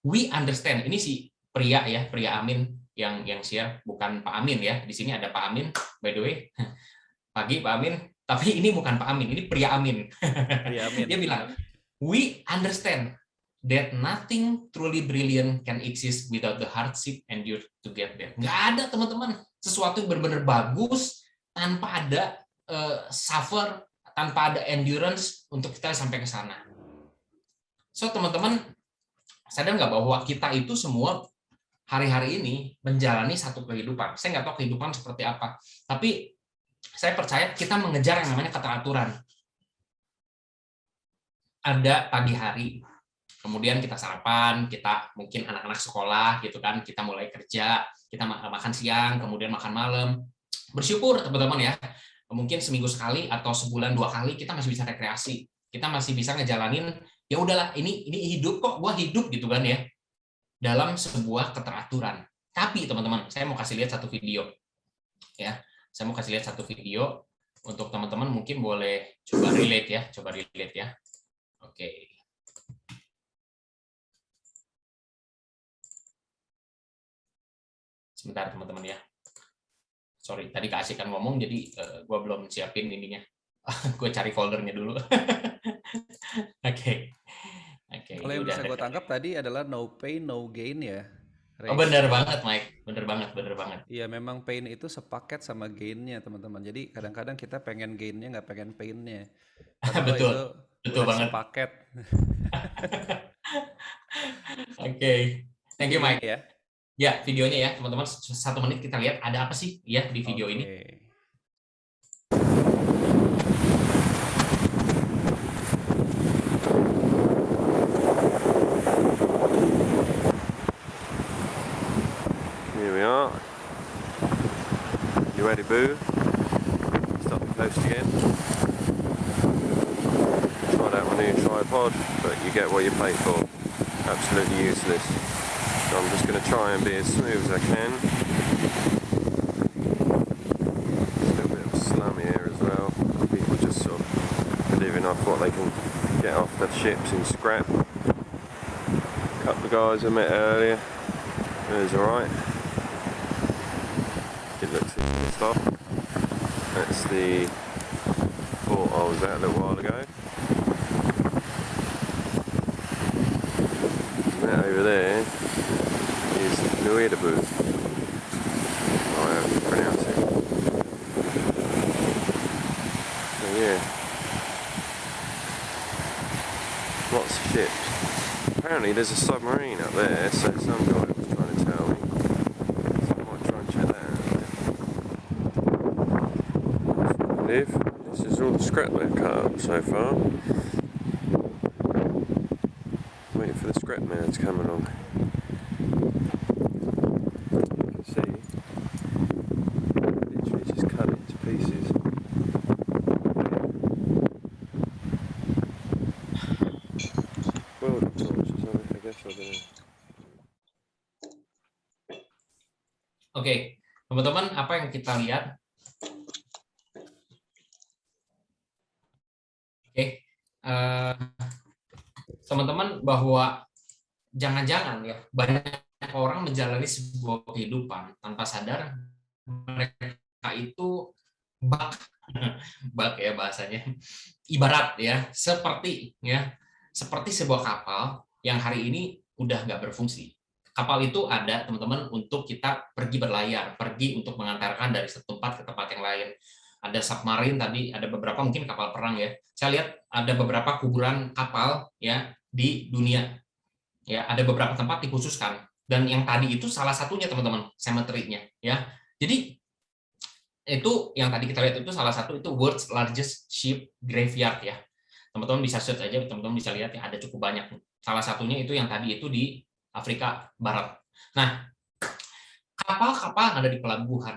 we understand, ini si pria ya, pria Amin yang share, bukan Pak Amin ya. Di sini ada Pak Amin, by the way. Pagi Pak Amin, tapi ini bukan Pak Amin, ini pria Amin. Iya, amin. Dia bilang, we understand that nothing truly brilliant can exist without the hardship endured to get there. Nggak ada teman-teman sesuatu yang benar-benar bagus tanpa ada suffer, tanpa ada endurance untuk kita sampai ke sana. So teman-teman sadar nggak bahwa kita itu semua hari-hari ini menjalani satu kehidupan. Saya nggak tahu kehidupan seperti apa, tapi saya percaya kita mengejar yang namanya keteraturan. Ada pagi hari, kemudian kita sarapan, kita mungkin anak-anak sekolah gitu kan, kita mulai kerja, kita makan siang, kemudian makan malam. Bersyukur teman-teman ya, mungkin seminggu sekali atau sebulan 2 kali kita masih bisa rekreasi, kita masih bisa ngejalanin, ya udahlah ini hidup kok, gua hidup gitu kan ya, dalam sebuah keteraturan. Tapi teman-teman, saya mau kasih lihat satu video ya, saya mau kasih lihat satu video untuk teman-teman, mungkin boleh coba relate ya. Oke. Sebentar teman-teman ya. Sorry, tadi keasikan ngomong, jadi gue belum siapin ininya. Gue cari foldernya dulu. Oke. Kalau yang bisa gue tangkap tadi adalah no pain, no gain ya. Oh, benar banget, Mike. Benar banget. Iya, memang pain itu sepaket sama gainnya, teman-teman. Jadi kadang-kadang kita pengen gainnya, nggak pengen painnya. Padahal Betul udah banget. sepaket. Oke. Thank you, Mike. Ya. Ya, videonya ya, teman-teman. 1 menit kita lihat ada apa sih ya di video ini. Here we are. You ready, Boo? Stop the coast again. Try that on your tripod, but you get what you pay for. Absolutely useless. So I'm just going to try and be as smooth as I can. It's a little bit of slum here as well. People just sort of living off what they can get off the ships in scrap. A couple of guys I met earlier. It was alright. It looks pissed off. That's the port I was at a little while ago. And that over there is Nuedabu. I have to pronounce it. So yeah. Lots of ships. Apparently there's a submarine up there, so some guy was trying to tell me. So I might try and check that out. This is all the scrap they've cut up so far. Waiting for the scrap man to come along. You can see, literally just cut it to pieces. Welding torch or something, I guess, I don't know. Oke, teman-teman, apa yang kita lihat? Oke, teman-teman, bahwa jangan-jangan ya banyak orang menjalani sebuah kehidupan tanpa sadar mereka itu bak bak ya bahasanya, ibarat ya seperti sebuah kapal yang hari ini udah nggak berfungsi. Kapal itu ada teman-teman untuk kita pergi berlayar, pergi untuk mengantarkan dari satu tempat ke tempat yang lain. Ada submarine tadi, ada beberapa mungkin kapal perang ya. Saya lihat ada beberapa kuburan kapal ya di dunia. Ya, ada beberapa tempat dikhususkan. Dan yang tadi itu salah satunya teman-teman, cemetery-nya ya. Jadi itu yang tadi kita lihat itu salah satu itu world's largest ship graveyard ya. Teman-teman bisa search aja, teman-teman bisa lihat ya ada cukup banyak. Salah satunya itu yang tadi itu di Afrika Barat. Nah, kapal-kapal yang ada di pelabuhan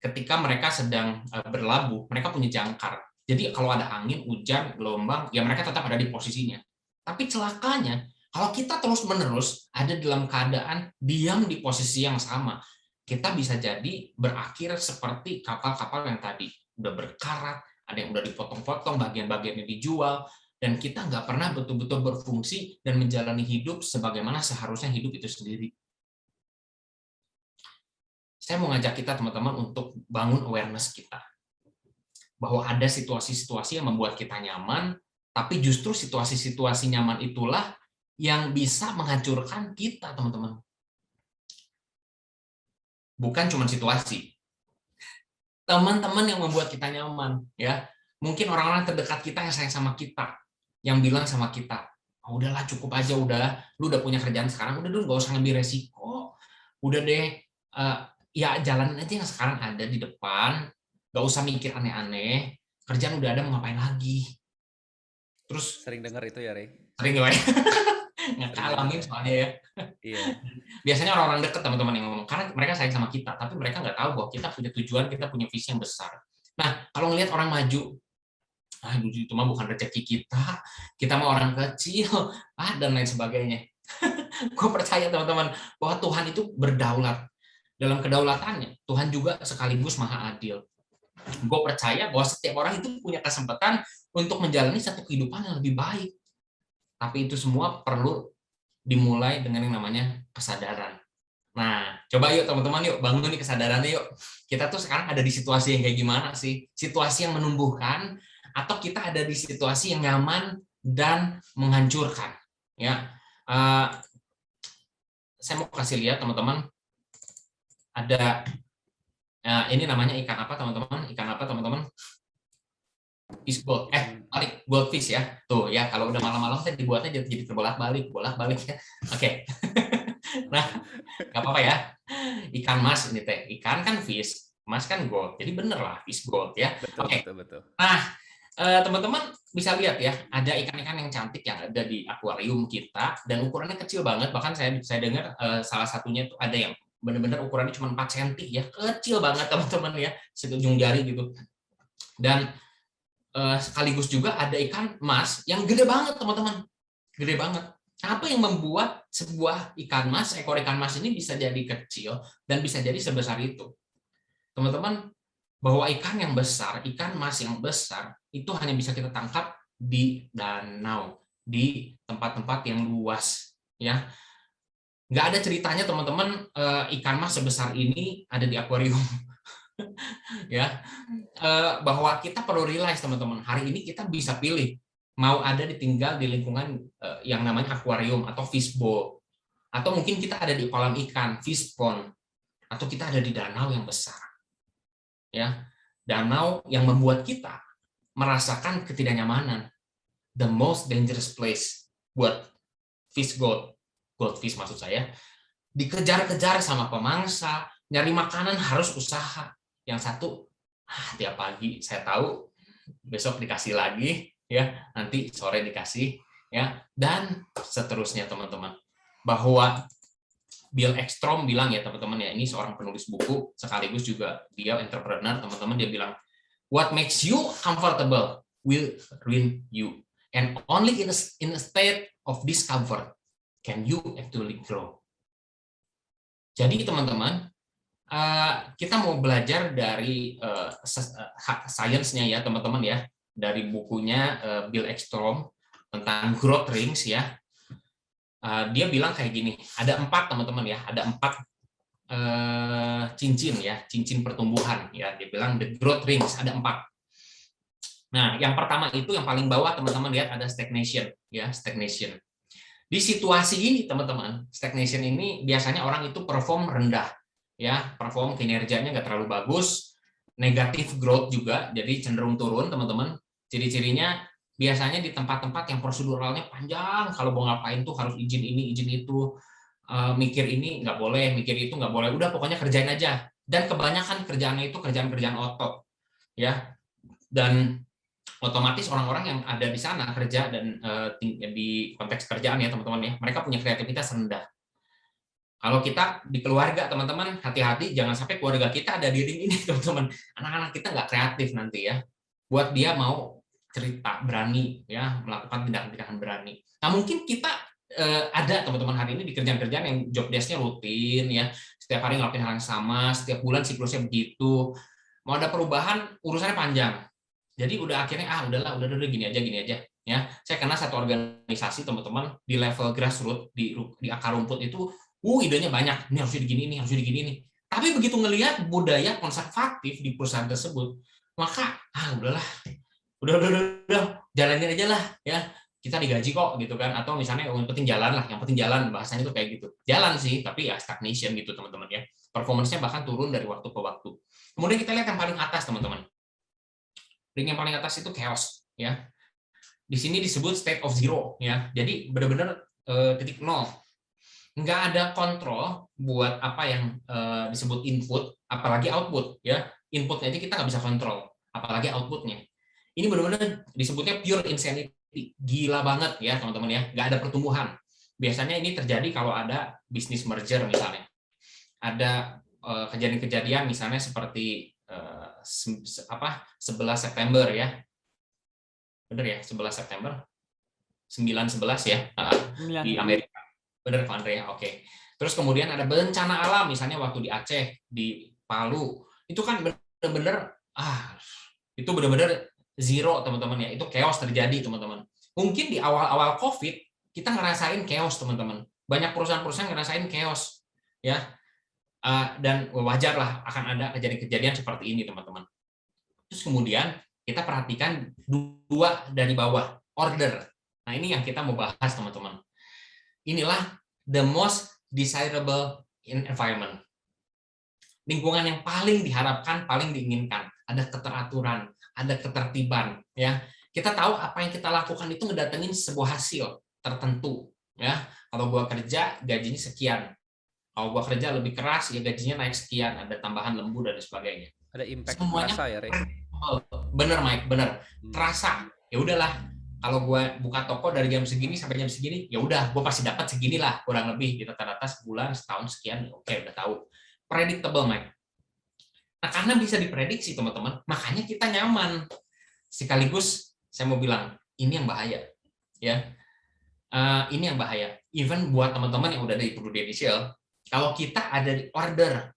ketika mereka sedang berlabuh, mereka punya jangkar. Jadi kalau ada angin, hujan, gelombang, ya mereka tetap ada di posisinya. Tapi celakanya, kalau kita terus-menerus ada dalam keadaan diam di posisi yang sama, kita bisa jadi berakhir seperti kapal-kapal yang tadi. Udah berkarat, ada yang udah dipotong-potong, bagian-bagiannya dijual, dan kita nggak pernah betul-betul berfungsi dan menjalani hidup sebagaimana seharusnya hidup itu sendiri. Saya mau ngajak kita teman-teman untuk bangun awareness kita. Bahwa ada situasi-situasi yang membuat kita nyaman, tapi justru situasi-situasi nyaman itulah yang bisa menghancurkan kita, teman-teman. Bukan cuma situasi. Teman-teman yang membuat kita nyaman, ya. Mungkin orang-orang terdekat kita yang sayang sama kita, yang bilang sama kita, oh, udahlah cukup aja, lu udah punya kerjaan sekarang, udah dulu gak usah ngambil resiko, udah deh, ya jalanin aja yang sekarang ada di depan, gak usah mikir aneh-aneh, kerjaan udah ada mau ngapain lagi. Terus Sering dengar itu ya, Rey? sering gue nggak alamin soalnya ya. Iya. Biasanya orang-orang deket teman-teman yang ngomong, karena mereka sayang sama kita, tapi mereka nggak tahu bahwa kita punya tujuan, kita punya visi yang besar. Nah, kalau ngelihat orang maju, itu mah bukan rezeki kita mah orang kecil, dan lain sebagainya. Gue percaya teman-teman bahwa Tuhan itu berdaulat. Dalam kedaulatannya, Tuhan juga sekaligus maha adil. Gue percaya bahwa setiap orang itu punya kesempatan untuk menjalani satu kehidupan yang lebih baik. Tapi itu semua perlu dimulai dengan yang namanya kesadaran. Nah, coba yuk teman-teman, yuk bangun nih kesadarannya yuk. Kita tuh sekarang ada di situasi yang kayak gimana sih? Situasi yang menumbuhkan, atau kita ada di situasi yang nyaman dan menghancurkan. Ya, saya mau kasih lihat teman-teman. Ada ini namanya ikan apa teman-teman? Ikan apa teman-teman? Fish gold. Balik goldfish ya. Tuh ya, kalau udah malam-malam saya dibuatnya jadi bolak-balik ya. Oke. Nah, nggak apa-apa ya. Ikan mas ini teh. Ikan kan fish, mas kan gold. Jadi bener lah fish gold ya. Oke. Betul. Nah, teman-teman bisa lihat ya, ada ikan-ikan yang cantik yang ada di akuarium kita dan ukurannya kecil banget. Bahkan saya dengar salah satunya itu ada yang benar-benar ukurannya cuma 4 cm ya, kecil banget teman-teman ya, seujung jari gitu. Dan sekaligus juga ada ikan mas yang gede banget teman-teman, gede banget. Apa yang membuat sebuah ikan mas, ekor ikan mas ini bisa jadi kecil dan bisa jadi sebesar itu, teman-teman? Bahwa ikan yang besar, ikan mas yang besar itu hanya bisa kita tangkap di danau, di tempat-tempat yang luas, ya. Nggak ada ceritanya teman-teman ikan mas sebesar ini ada di akuarium. Ya, bahwa kita perlu realize teman-teman, hari ini kita bisa pilih mau ada tinggal di lingkungan yang namanya akuarium atau fish bowl, atau mungkin kita ada di kolam ikan fish pond, atau kita ada di danau yang besar, ya, danau yang membuat kita merasakan ketidaknyamanan, the most dangerous place buat fish goldfish maksud saya, dikejar-kejar sama pemangsa, nyari makanan harus usaha. Yang satu, tiap pagi saya tahu besok dikasih lagi, ya, nanti sore dikasih, ya, dan seterusnya teman-teman. Bahwa Bill Ekstrom bilang ya teman-teman ya, ini seorang penulis buku sekaligus juga dia entrepreneur teman-teman, dia bilang what makes you comfortable will ruin you, and only in a state of discomfort can you actually grow. Jadi teman-teman, kita mau belajar dari sainsnya ya teman-teman ya, dari bukunya Bill Ekstrom tentang growth rings ya. Dia bilang kayak gini, ada 4 teman-teman ya, ada 4 cincin ya, cincin pertumbuhan ya. Dia bilang the growth rings ada 4. Nah, yang pertama itu yang paling bawah teman-teman lihat ada stagnation ya, stagnation. Di situasi ini teman-teman, stagnation ini biasanya orang itu perform rendah ya, perform kinerjanya nggak terlalu bagus, negatif growth juga, jadi cenderung turun teman-teman. Ciri-cirinya biasanya di tempat-tempat yang proseduralnya panjang, kalau mau ngapain tuh harus izin ini, izin itu, mikir ini nggak boleh, mikir itu nggak boleh, udah pokoknya kerjain aja. Dan kebanyakan kerjaannya itu kerjaan-kerjaan otot ya, dan otomatis orang-orang yang ada di sana kerja dan di konteks kerjaan ya teman-teman ya, mereka punya kreativitas rendah. Kalau kita di keluarga teman-teman, hati-hati jangan sampai keluarga kita ada di ring ini teman-teman. Anak-anak kita nggak kreatif nanti ya, buat dia mau cerita berani ya, melakukan tindakan-tindakan berani. Nah mungkin kita ada teman-teman hari ini di kerjaan-kerjaan yang job desk-nya rutin ya, setiap hari ngelakuin hal yang sama, setiap bulan siklusnya begitu. Mau ada perubahan urusannya panjang. Jadi udah akhirnya udahlah gini aja ya. Saya kenal satu organisasi teman-teman di level grassroots di akar rumput itu idenya banyak, ini harus digini, ini harus digini nih. Tapi begitu ngelihat budaya konservatif di perusahaan tersebut, maka udahlah, udah jalanin aja lah ya. Kita digaji kok gitu kan, atau misalnya yang penting jalan lah, yang penting jalan, bahasanya itu kayak gitu. Jalan sih, tapi ya stagnation gitu teman-teman ya. Performance-nya bahkan turun dari waktu ke waktu. Kemudian kita lihat yang paling atas teman-teman. Ring yang paling atas itu chaos ya. Di sini disebut state of zero ya. Jadi benar-benar titik nol. Nggak ada kontrol buat apa yang disebut input, apalagi output ya. Inputnya aja kita nggak bisa kontrol, apalagi outputnya. Ini benar-benar disebutnya pure insanity. Gila banget ya teman-teman ya. Nggak ada pertumbuhan. Biasanya ini terjadi kalau ada business merger misalnya. Ada kejadian-kejadian misalnya seperti 11 September ya. Bener ya, 11 September. 9/11 ya, di Amerika. Bener Pak Andre ya, oke. Terus kemudian ada bencana alam, misalnya waktu di Aceh, di Palu. Itu kan bener-bener, itu bener-bener zero teman-teman ya. Itu chaos terjadi teman-teman. Mungkin di awal-awal COVID, kita ngerasain chaos teman-teman. Banyak perusahaan-perusahaan ngerasain chaos. Ya, dan wajar lah akan ada kejadian-kejadian seperti ini teman-teman. Terus kemudian kita perhatikan 2 dari bawah, order. Nah ini yang kita mau bahas teman-teman. Inilah the most desirable environment. Lingkungan yang paling diharapkan, paling diinginkan. Ada keteraturan, ada ketertiban. Ya, kita tahu apa yang kita lakukan itu ngedatengin sebuah hasil tertentu. Ya, kalau gua kerja gajinya sekian. Kalau gua kerja lebih keras, ya gajinya naik sekian, ada tambahan lembu dan sebagainya. Ada impact Semuanya terasa ya, Rey? Bener Mike, bener. Terasa. Ya udahlah, kalau gua buka toko dari jam segini sampai jam segini, ya udah, gua pasti dapat segini lah, kurang lebih di rata-rata sebulan, setahun sekian, oke, udah tahu. Predictable Mike. Nah, karena bisa diprediksi teman-teman, makanya kita nyaman. Sekaligus saya mau bilang, ini yang bahaya, ya. Ini yang bahaya. Even buat teman-teman yang udah ada di Prudential, kalau kita ada di order,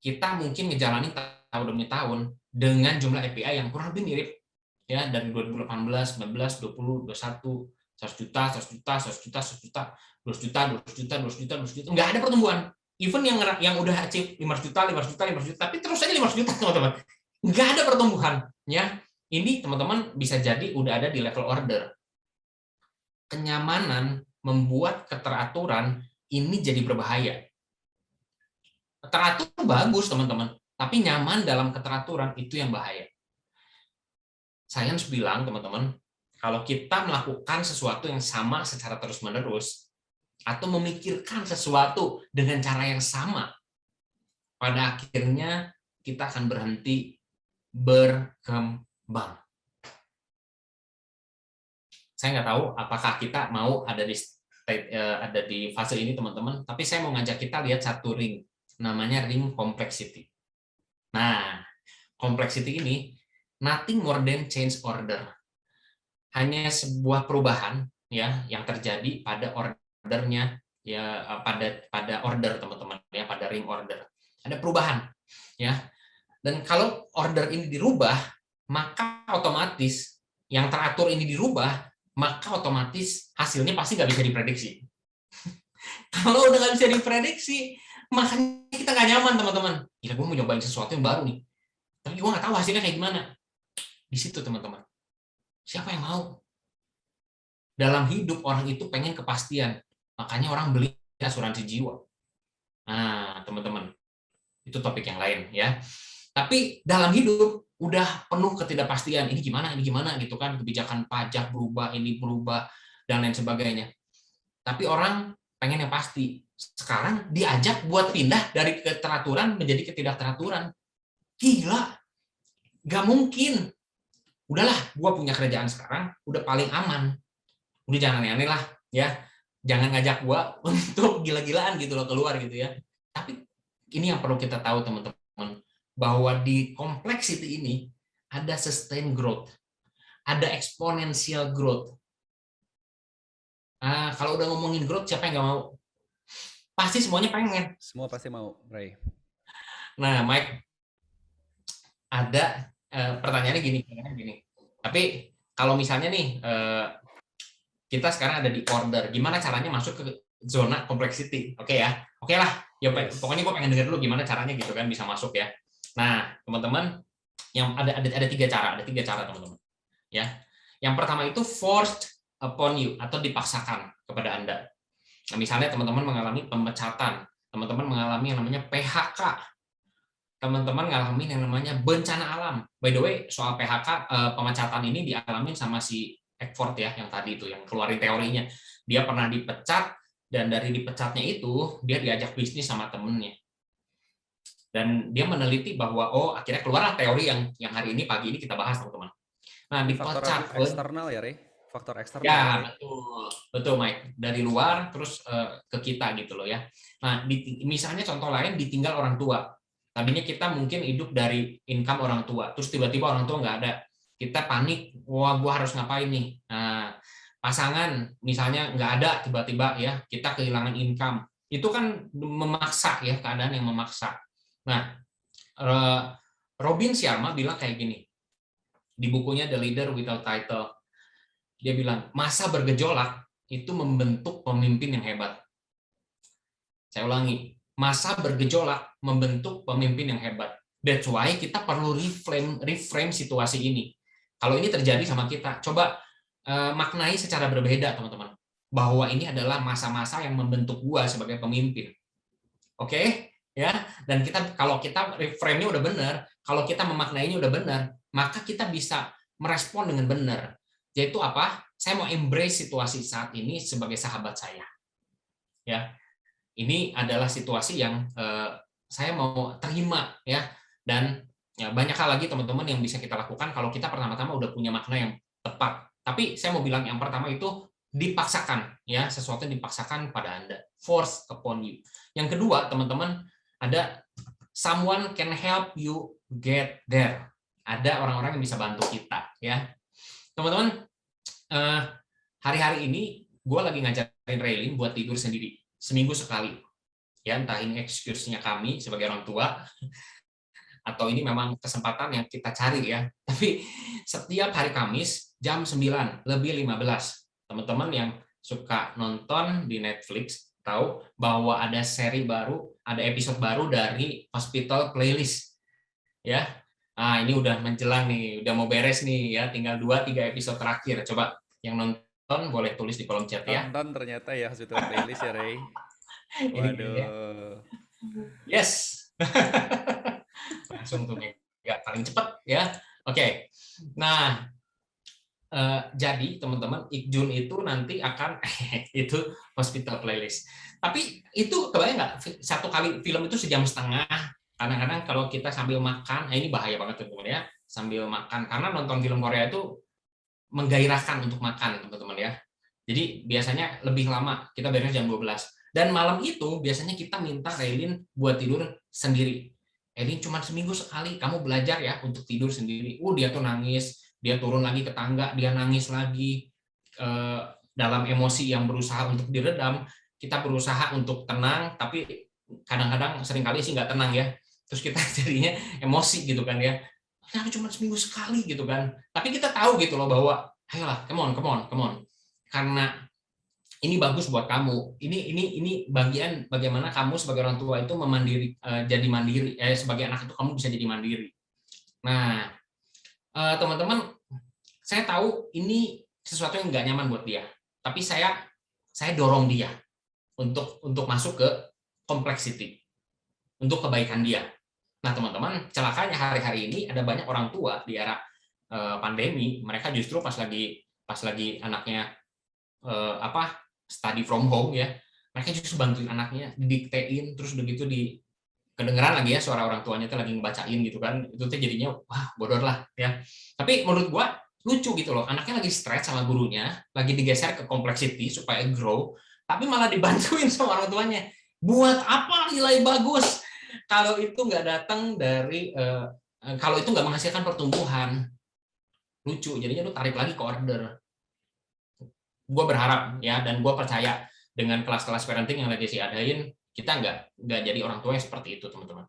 kita mungkin ngejalanin tahun demi tahun dengan jumlah API yang kurang lebih mirip ya, dari 2018, 19, 20, 21, 100 juta, 100 juta, 100 juta, 100 juta, 200 juta, 200 juta, 200 juta, 200 juta, nggak ada pertumbuhan. Even yang udah achieve 500 juta, 500 juta, 500 juta, tapi terus aja 500 juta teman-teman. Nggak ada pertumbuhan ya. Ini teman-teman bisa jadi udah ada di level order. Kenyamanan membuat keteraturan ini jadi berbahaya. Teratur bagus teman-teman, tapi nyaman dalam keteraturan itu yang bahaya. Sains bilang teman-teman, kalau kita melakukan sesuatu yang sama secara terus-menerus atau memikirkan sesuatu dengan cara yang sama, pada akhirnya kita akan berhenti berkembang. Saya nggak tahu apakah kita mau ada di fase ini teman-teman, tapi saya mau ngajak kita lihat satu ring, namanya ring complexity. Nah, complexity ini nothing more than change order. Hanya sebuah perubahan ya yang terjadi pada ordernya ya, pada order teman-teman ya, pada ring order. Ada perubahan ya. Dan kalau order ini dirubah, maka otomatis yang teratur ini dirubah, maka otomatis hasilnya pasti nggak bisa diprediksi. Kalau udah nggak bisa diprediksi, makanya kita nggak nyaman teman-teman. Gila, gue mau nyobain sesuatu yang baru nih, tapi gue nggak tahu hasilnya kayak gimana. Di situ teman-teman, siapa yang mau? Dalam hidup orang itu pengen kepastian, makanya orang beli asuransi jiwa. Nah teman-teman, itu topik yang lain ya. Tapi dalam hidup udah penuh ketidakpastian, ini gimana gitu kan, kebijakan pajak berubah, ini berubah dan lain sebagainya. Tapi orang pengen yang pasti. Sekarang diajak buat pindah dari keteraturan menjadi ketidakteraturan. Gila, gak mungkin. Udahlah, gua punya kerjaan sekarang, udah paling aman. Udah jangan aneh-aneh lah, ya. Jangan ngajak gua untuk gila-gilaan gitu loh keluar gitu ya. Tapi ini yang perlu kita tahu teman-teman, bahwa di complexity ini ada sustain growth, ada exponential growth. Nah, kalau udah ngomongin growth, siapa yang nggak mau? Pasti semuanya pengen. Semua pasti mau, Ray. Nah, Mike, ada pertanyaannya gini. Tapi kalau misalnya nih, kita sekarang ada di order, gimana caranya masuk ke zona complexity? Oke ya? Oke lah. Ya, pokoknya gue pengen denger dulu gimana caranya gitu kan bisa masuk ya. Nah, teman-teman, yang ada 3 cara, teman-teman. Ya. Yang pertama itu forced upon you atau dipaksakan kepada Anda. Nah, misalnya teman-teman mengalami pemecatan, teman-teman mengalami yang namanya PHK, teman-teman mengalami yang namanya bencana alam. By the way, soal PHK, pemecatan ini dialami sama si Eckford ya, yang tadi itu, yang keluarin teorinya. Dia pernah dipecat, dan dari dipecatnya itu, dia diajak bisnis sama temennya. Dan dia meneliti bahwa, akhirnya keluarlah teori yang hari ini, pagi ini kita bahas, teman-teman. Nah, dipecat. Faktor eksternal ya, Ray? Faktor eksternal. Ya, betul Mike. Dari luar terus ke kita gitu loh ya. Nah, misalnya contoh lain ditinggal orang tua. Tadinya kita mungkin hidup dari income orang tua, terus tiba-tiba orang tua nggak ada. Kita panik, wah gua harus ngapain nih? Nah, pasangan misalnya nggak ada tiba-tiba ya, kita kehilangan income. Itu kan memaksa ya, keadaan yang memaksa. Nah, Robin Sharma bilang kayak gini, di bukunya The Leader Without Title. Dia bilang, masa bergejolak itu membentuk pemimpin yang hebat. Saya ulangi, masa bergejolak membentuk pemimpin yang hebat. That's why kita perlu reframe situasi ini. Kalau ini terjadi sama kita, coba maknai secara berbeda, teman-teman. Bahwa ini adalah masa-masa yang membentuk gua sebagai pemimpin. Oke? Ya. Dan kalau kita reframe-nya udah benar, kalau kita memaknainya udah benar, maka kita bisa merespon dengan benar. Yaitu apa? Saya mau embrace situasi saat ini sebagai sahabat saya. Ya, ini adalah situasi yang saya mau terima ya. Dan ya, banyak hal lagi teman-teman yang bisa kita lakukan kalau kita pertama-tama udah punya makna yang tepat. Tapi saya mau bilang yang pertama itu dipaksakan ya, sesuatu yang dipaksakan pada Anda, force upon you. Yang kedua, teman-teman, ada someone can help you get there. Ada orang-orang yang bisa bantu kita ya. Teman-teman, hari-hari ini gue lagi ngajarin Raylin buat tidur sendiri seminggu sekali. Ya, entah ini excuse-nya kami sebagai orang tua atau ini memang kesempatan yang kita cari ya. Tapi setiap hari Kamis jam 9 lebih 15. Teman-teman yang suka nonton di Netflix tahu bahwa ada seri baru, ada episode baru dari Hospital Playlist. Ya. Nah, ini udah menjelang nih, udah mau beres nih ya, tinggal 2-3 episode terakhir. Coba yang nonton boleh tulis di kolom chat ya. Nonton ternyata ya Hospital Playlist ya, Ray. Waduh. Yes. Langsung tuh ya, paling cepat ya. Oke. Nah, jadi teman-teman, Ikjun itu nanti akan itu Hospital Playlist. Tapi itu kebayang nggak? Satu kali film itu 1,5 jam. Kadang-kadang kalau kita sambil makan, ini bahaya banget teman-teman ya, sambil makan, karena nonton film Korea itu menggairahkan untuk makan teman-teman ya. Jadi biasanya lebih lama, kita beres jam 12. Dan malam itu biasanya kita minta Raylin buat tidur sendiri. Raylin cuma seminggu sekali, kamu belajar ya untuk tidur sendiri. Dia tuh nangis, dia turun lagi ke tangga, dia nangis lagi, dalam emosi yang berusaha untuk diredam. Kita berusaha untuk tenang, tapi kadang-kadang seringkali sih nggak tenang ya. Terus kita jadinya emosi gitu kan ya. Kenapa cuma seminggu sekali gitu kan. Tapi kita tahu gitu loh bahwa, ayolah, come on. Karena ini bagus buat kamu. Ini bagian bagaimana kamu sebagai orang tua itu jadi mandiri. Sebagai anak itu kamu bisa jadi mandiri. Nah, teman-teman, saya tahu ini sesuatu yang nggak nyaman buat dia. Tapi saya dorong dia untuk masuk ke complexity, untuk kebaikan dia. Nah, teman-teman, celakanya hari-hari ini ada banyak orang tua di era pandemi, mereka justru pas lagi anaknya study from home ya, mereka justru bantuin anaknya, didiktein, terus begitu kedengeran lagi ya suara orang tuanya itu lagi ngebacain gitu kan, itu tuh jadinya wah bodor lah ya. Tapi menurut gua lucu gitu loh, anaknya lagi stres sama gurunya, lagi digeser ke complexity supaya grow, tapi malah dibantuin sama orang tuanya. Buat apa nilai bagus kalau itu nggak datang dari kalau itu nggak menghasilkan pertumbuhan? Lucu, jadinya lu tarik lagi ke order. Gue berharap ya, dan gue percaya dengan kelas-kelas parenting yang lagi adain, kita nggak jadi orang tua yang seperti itu, teman-teman.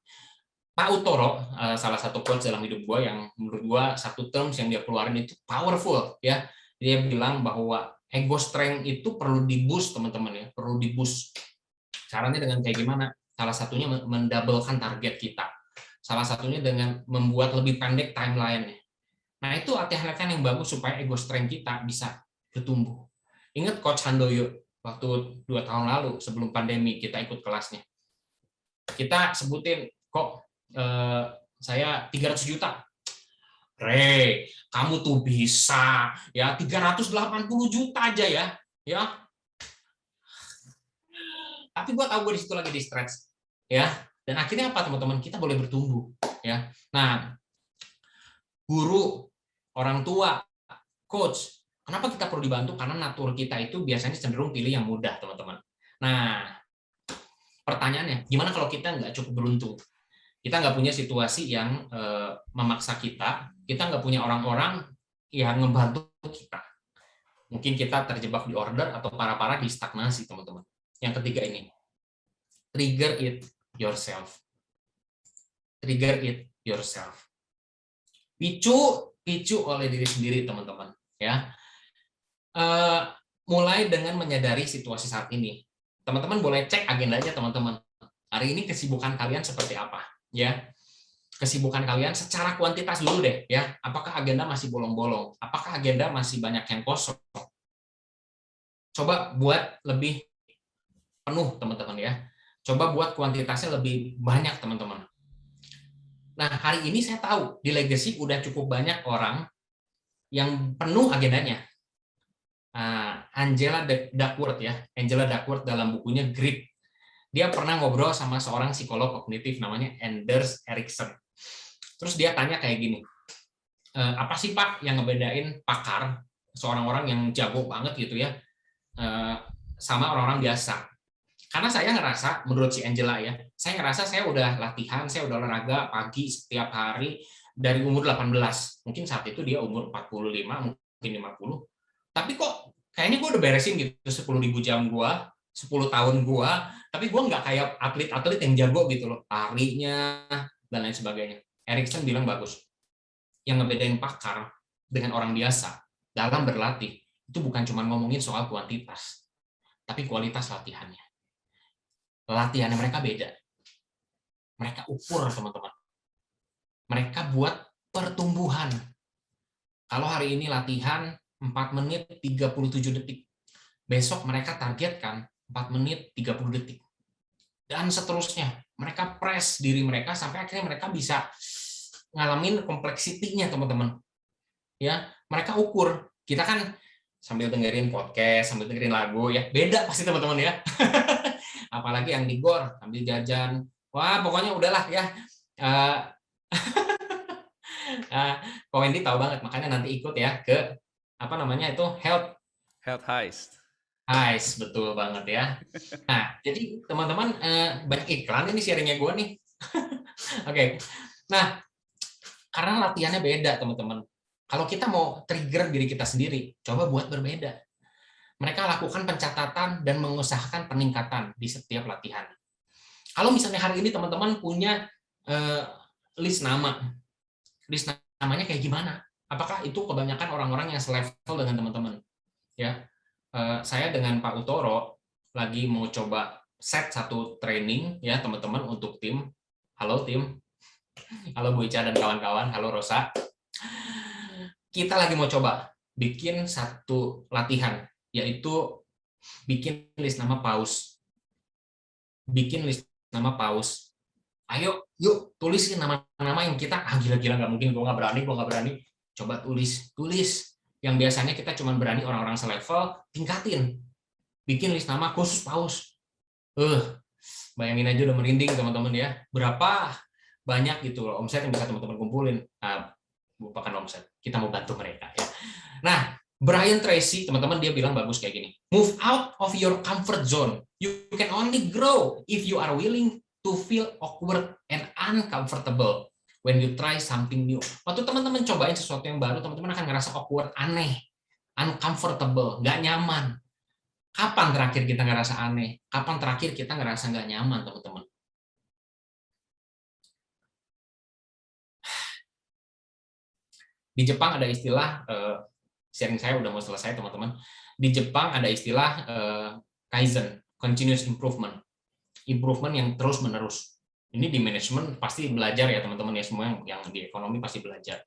Pak Utoro, salah satu coach dalam hidup gue yang menurut gue satu terms yang dia keluarin itu powerful ya. Dia bilang bahwa ego strength itu perlu di-boost, teman-teman ya, perlu di-boost. Caranya dengan kayak gimana? Salah satunya mendoublekan target kita. Salah satunya dengan membuat lebih pendek timeline-nya. Nah, itu latihan-latihan yang bagus supaya ego strength kita bisa bertumbuh. Ingat Coach Handoyo, waktu 2 tahun lalu sebelum pandemi kita ikut kelasnya. Kita sebutin, kok saya 300 juta. Re, kamu tuh bisa ya 380 juta aja ya. Tapi gua tahu gue di situ lagi di stretch ya. Dan akhirnya apa, teman-teman? Kita boleh bertumbuh ya. Nah, guru, orang tua, coach, kenapa kita perlu dibantu? Karena natur kita itu biasanya cenderung pilih yang mudah, teman-teman. Nah, pertanyaannya, gimana kalau kita nggak cukup beruntung? Kita nggak punya situasi yang memaksa kita nggak punya orang-orang yang membantu kita. Mungkin kita terjebak di order atau parah-parah di stagnasi, teman-teman. Yang ketiga ini, trigger it yourself. Trigger it yourself. Picu oleh diri sendiri, teman-teman. Ya, mulai dengan menyadari situasi saat ini. Teman-teman boleh cek agendanya, teman-teman. Hari ini kesibukan kalian seperti apa? Ya, kesibukan kalian secara kuantitas dulu deh. Ya, apakah agenda masih bolong-bolong? Apakah agenda masih banyak yang kosong? Coba buat lebih penuh, teman-teman ya. Coba buat kuantitasnya lebih banyak, teman-teman. Nah, hari ini saya tahu di Legacy udah cukup banyak orang yang penuh agendanya. Angela Duckworth ya, Angela Duckworth dalam bukunya Grit, dia pernah ngobrol sama seorang psikolog kognitif namanya Anders Ericsson. Terus dia tanya kayak gini, apa sih Pak yang ngebedain pakar, seorang orang yang jago banget gitu ya, sama orang-orang biasa? Karena saya ngerasa, menurut si Angela ya, saya ngerasa saya udah latihan, saya udah olahraga pagi setiap hari dari umur 18. Mungkin saat itu dia umur 45, mungkin 50. Tapi kok kayaknya gue udah beresin gitu 10.000 jam gue, 10 tahun gue, tapi gue nggak kayak atlet-atlet yang jago gitu loh, larinya dan lain sebagainya. Erickson bilang bagus, yang ngebedain pakar dengan orang biasa dalam berlatih itu bukan cuma ngomongin soal kuantitas, tapi kualitas latihannya. Latihannya mereka beda. Mereka ukur, teman-teman. Mereka buat pertumbuhan. Kalau hari ini latihan 4 menit 37 detik. Besok mereka targetkan 4 menit 30 detik. Dan seterusnya. Mereka press diri mereka sampai akhirnya mereka bisa ngalamin kompleksitinya, teman-teman. Ya, mereka ukur. Kita kan sambil dengerin podcast, sambil dengerin lagu ya. Beda pasti, teman-teman ya. Apalagi yang di gor sambil jajan, wah pokoknya udahlah ya. Ko Wendy tahu banget, makanya nanti ikut ya ke apa namanya itu health Heist. betul banget ya. Nah, jadi teman-teman banyak iklan ini sharingnya gue nih. Oke. Nah, karena latihannya beda, teman-teman. Kalau kita mau trigger diri kita sendiri, coba buat berbeda. Mereka lakukan pencatatan dan mengusahakan peningkatan di setiap latihan. Kalau misalnya hari ini teman-teman punya list namanya kayak gimana? Apakah itu kebanyakan orang-orang yang selevel dengan teman-teman? Ya, saya dengan Pak Utoro lagi mau coba set satu training ya teman-teman untuk tim. Halo tim, halo Bu Ica dan kawan-kawan, halo Rosa. Kita lagi mau coba bikin satu latihan, yaitu bikin list nama paus. Bikin list nama paus. Ayo, yuk tulisin nama-nama yang kita, gila-gila nggak mungkin, gue nggak berani. Coba tulis. Yang biasanya kita cuma berani orang-orang selevel, tingkatin. Bikin list nama khusus paus. Bayangin aja udah merinding teman-teman ya. Berapa banyak gitu loh omset yang bisa teman-teman kumpulin. Bukan omset, kita mau bantu mereka ya. Nah, Brian Tracy, teman-teman, dia bilang bagus kayak gini. Move out of your comfort zone. You can only grow if you are willing to feel awkward and uncomfortable when you try something new. Waktu teman-teman cobain sesuatu yang baru, teman-teman akan ngerasa awkward, aneh, uncomfortable, nggak nyaman. Kapan terakhir kita ngerasa aneh? Kapan terakhir kita ngerasa nggak nyaman, teman-teman? Di Jepang ada istilah, sharing saya udah mau selesai, teman-teman. Di Jepang ada istilah Kaizen, continuous improvement. Improvement yang terus-menerus. Ini di manajemen pasti belajar ya, teman-teman ya, semua yang di ekonomi pasti belajar.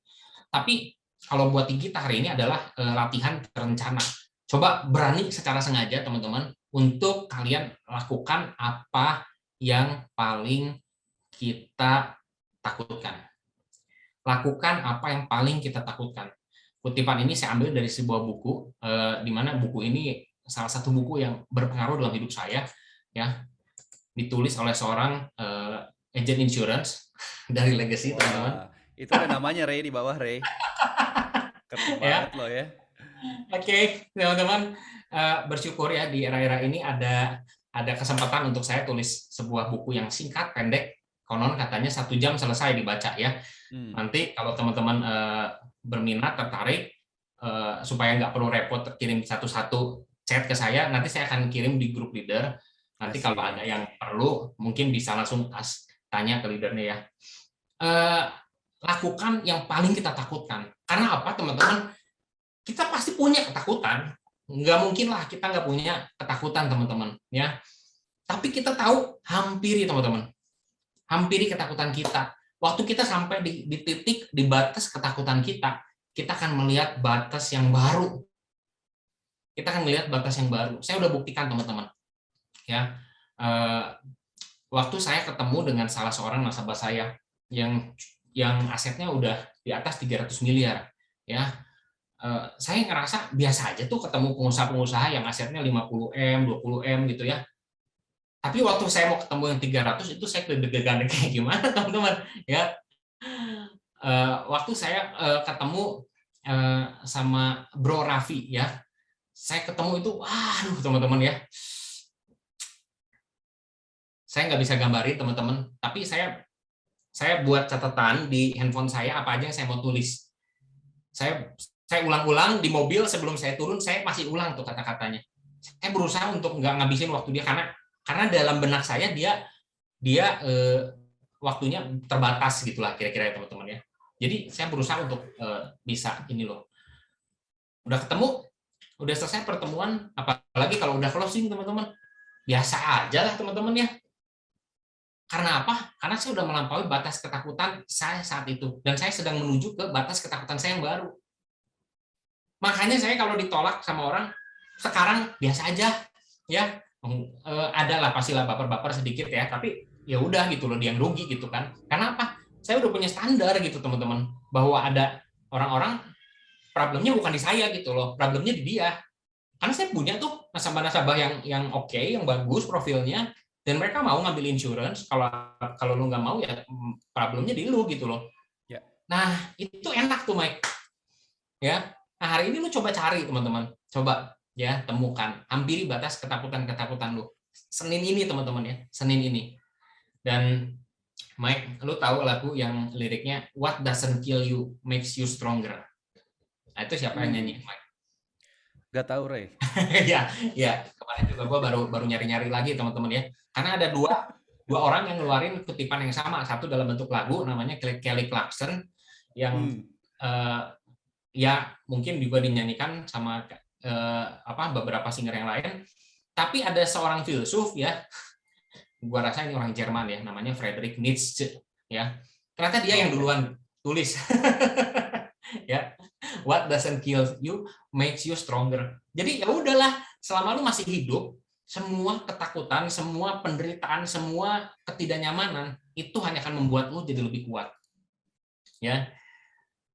Tapi kalau buat kita hari ini adalah latihan terencana. Coba berani secara sengaja teman-teman untuk kalian lakukan apa yang paling kita takutkan. Lakukan apa yang paling kita takutkan. Kutipan ini saya ambil dari sebuah buku, di mana buku ini salah satu buku yang berpengaruh dalam hidup saya, ya, ditulis oleh seorang agent insurance dari Legacy, teman-teman. Itu ada namanya Ray di bawah, Ray. Keren banget loh ya. Oke, teman-teman, bersyukur ya di era-era ini ada kesempatan untuk saya tulis sebuah buku yang singkat, pendek, konon katanya 1 jam selesai dibaca ya. Nanti kalau teman-teman berminat, tertarik, supaya nggak perlu repot kirim satu-satu chat ke saya, nanti saya akan kirim di grup leader. Nanti kalau ada yang perlu, mungkin bisa langsung tanya ke leadernya ya. Lakukan yang paling kita takutkan. Karena apa, teman-teman? Kita pasti punya ketakutan. Nggak mungkin lah kita nggak punya ketakutan, teman-teman. Ya. Tapi kita tahu, hampiri, teman-teman. Hampiri ketakutan kita. Waktu kita sampai di titik, di batas ketakutan kita akan melihat batas yang baru. Kita akan melihat batas yang baru. Saya udah buktikan, teman-teman. Ya, waktu saya ketemu dengan salah seorang nasabah saya yang asetnya udah di atas 300 miliar, ya, saya ngerasa biasa aja tuh ketemu pengusaha-pengusaha yang asetnya 50M, 20M gitu ya. Tapi waktu saya mau ketemu yang 300 itu saya deg-degan kayak gimana, teman-teman, ya. Waktu saya ketemu sama Bro Raffi, ya, saya ketemu itu, waduh, teman-teman ya. Saya nggak bisa gambarin, teman-teman, tapi saya buat catatan di handphone saya apa aja yang saya mau tulis. Saya ulang-ulang di mobil sebelum saya turun, saya masih ulang tuh kata-katanya. Saya berusaha untuk nggak ngabisin waktu dia karena dalam benak saya dia waktunya terbatas gitulah kira-kira ya, teman-teman ya. Jadi saya berusaha untuk bisa ini loh. Udah ketemu, udah selesai pertemuan, apalagi kalau udah closing, teman-teman. Biasa aja lah, teman-teman ya. Karena apa? Karena saya sudah melampaui batas ketakutan saya saat itu. Dan saya sedang menuju ke batas ketakutan saya yang baru. Makanya saya kalau ditolak sama orang, sekarang biasa aja. Ya, adalah pastilah baper-baper sedikit ya. Tapi ya udah gitu loh, dia yang rugi gitu kan. Karena apa? Saya udah punya standar gitu, teman-teman. Bahwa ada orang-orang, problemnya bukan di saya gitu loh. Problemnya di dia. Karena saya punya tuh nasabah-nasabah yang oke, yang bagus profilnya. Dan mereka mau ngambil insurance, kalau lu nggak mau ya problemnya di lu gitu loh. Ya. Nah, itu enak tuh, Mike. Ya. Nah, hari ini lu coba cari, teman-teman. Coba ya temukan, hampiri batas ketakutan-ketakutan lu. Senin ini, teman-teman ya. Senin ini. Dan Mike, lu tahu lagu yang liriknya What doesn't kill you makes you stronger. Nah, itu siapa yang nyanyi, Mike? Gak tahu, Ray. ya. Kemarin juga gue baru nyari-nyari lagi, teman-teman ya. Karena ada dua orang yang ngeluarin kutipan yang sama. Satu dalam bentuk lagu, namanya Kelly Clarkson, yang ya mungkin juga dinyanyikan sama beberapa singer yang lain. Tapi ada seorang filsuf ya, gua rasa ini orang Jerman ya, namanya Friedrich Nietzsche ya. Ternyata dia yang duluan tulis ya, what doesn't kill you makes you stronger. Jadi ya udahlah, selama lu masih hidup, semua ketakutan, semua penderitaan, semua ketidaknyamanan itu hanya akan membuat lu jadi lebih kuat. Ya.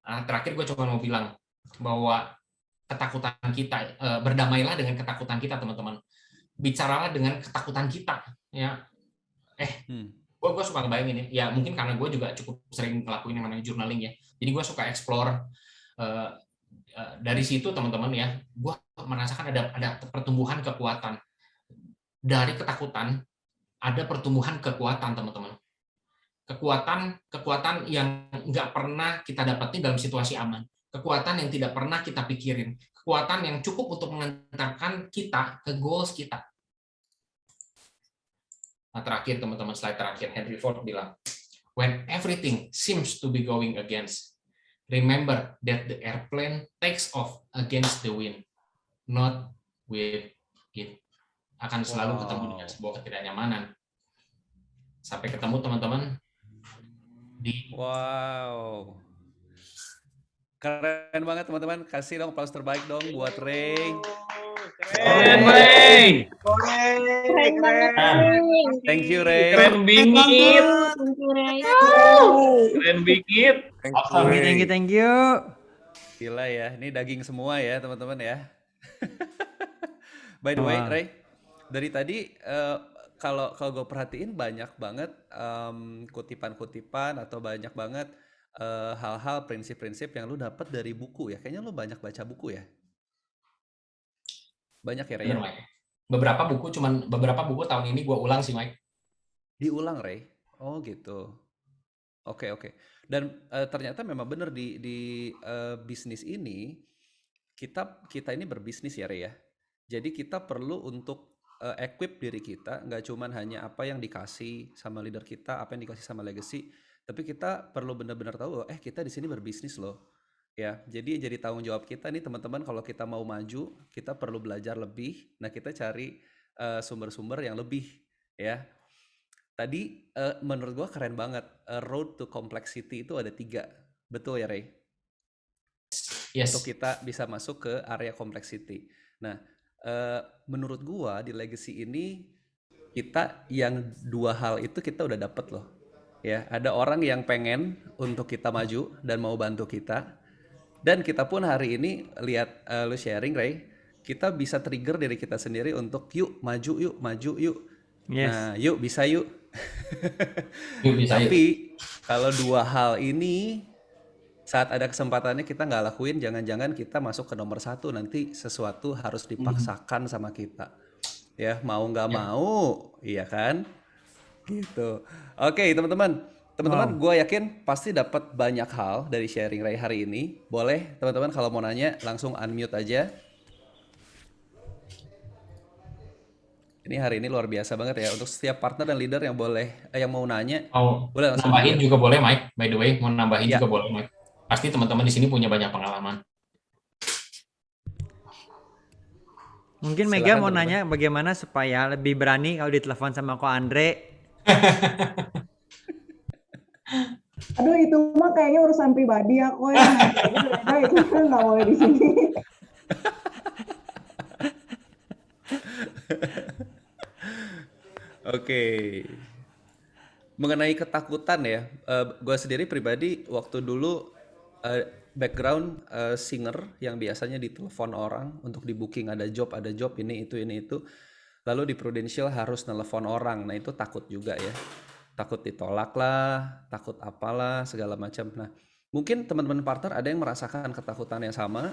Terakhir gue cuma mau bilang bahwa ketakutan kita, berdamailah dengan ketakutan kita, teman-teman. Bicaralah dengan ketakutan kita, ya. Gue suka ngebayangin ya, mungkin karena gue juga cukup sering ngelakuin yang namanya journaling ya. Jadi gue suka explore dari situ, teman-teman ya. Gue merasakan ada pertumbuhan kekuatan dari ketakutan, ada pertumbuhan kekuatan, teman-teman. Kekuatan yang nggak pernah kita dapetin dalam situasi aman, kekuatan yang tidak pernah kita pikirin, kekuatan yang cukup untuk mengantarkan kita ke goals kita. Nah, terakhir teman-teman, slide terakhir, Henry Ford bilang, when everything seems to be going against, remember that the airplane takes off against the wind, not with it. Akan selalu ketemu dengan sebuah ketidaknyamanan. Sampai ketemu teman-teman di... Wow. Keren banget teman-teman. Kasih dong aplaus terbaik dong buat Ray. Keren, Ray. Keren banget, Thank you, Ray. Keren bingit. Keren bingit. Thank you. Gila ya, ini daging semua ya teman-teman ya. By the way, Ray, dari tadi kalau gue perhatiin banyak banget kutipan-kutipan atau banyak banget hal-hal, prinsip-prinsip yang lu dapat dari buku ya. Kayaknya lu banyak baca buku ya. Banyak ya, Ray? Bener, Mike. Beberapa buku tahun ini gue ulang sih, Mike. Diulang, Ray? Oh gitu. Oke. Dan ternyata memang benar di bisnis ini kita ini berbisnis ya, Ray ya. Jadi kita perlu untuk equip diri kita, nggak cuman hanya apa yang dikasih sama leader kita, apa yang dikasih sama legacy, tapi kita perlu benar-benar tahu, kita di sini berbisnis loh. Ya, jadi tanggung jawab kita nih teman-teman, kalau kita mau maju, kita perlu belajar lebih. Nah, kita cari sumber-sumber yang lebih ya. Tadi menurut gua keren banget, road to complexity itu ada 3. Betul ya, Ray? Yes. Untuk kita bisa masuk ke area complexity. Nah, menurut gua di legacy ini kita yang 2 hal itu kita udah dapet loh. Ya, ada orang yang pengen untuk kita maju dan mau bantu kita. Dan kita pun hari ini lihat lu sharing, Ray, kita bisa trigger diri kita sendiri untuk yuk maju yuk. Yes. Nah, yuk bisa yuk. Bisa, Tapi kalau 2 hal ini saat ada kesempatannya kita nggak lakuin, jangan-jangan kita masuk ke nomor 1, nanti sesuatu harus dipaksakan sama kita. Ya, mau nggak mau, iya kan? Gitu. Oke, teman-teman, gue yakin pasti dapat banyak hal dari sharing Ray hari ini. Boleh, teman-teman kalau mau nanya langsung unmute aja. Ini hari ini luar biasa banget ya, untuk setiap partner dan leader yang yang mau nanya, boleh langsung nambahin juga boleh, Mike. By the way, mau nambahin Ya. juga boleh, Mike. Pasti teman-teman di sini punya banyak pengalaman. Mungkin Silakan, Mega mau teman-teman. nanya bagaimana supaya lebih berani kalau ditelepon sama Ko Andre. Aduh, itu mah kayaknya urusan pribadi aku ya. Beda, itu kan nggak boleh di sini. Oke. Mengenai ketakutan ya, gue sendiri pribadi waktu dulu background singer yang biasanya ditelepon orang untuk di booking, ada job ini itu. Lalu di Prudential harus nelpon orang, nah itu takut juga ya. Takut ditolak lah, takut apalah, segala macam. Nah, mungkin teman-teman partner ada yang merasakan ketakutan yang sama,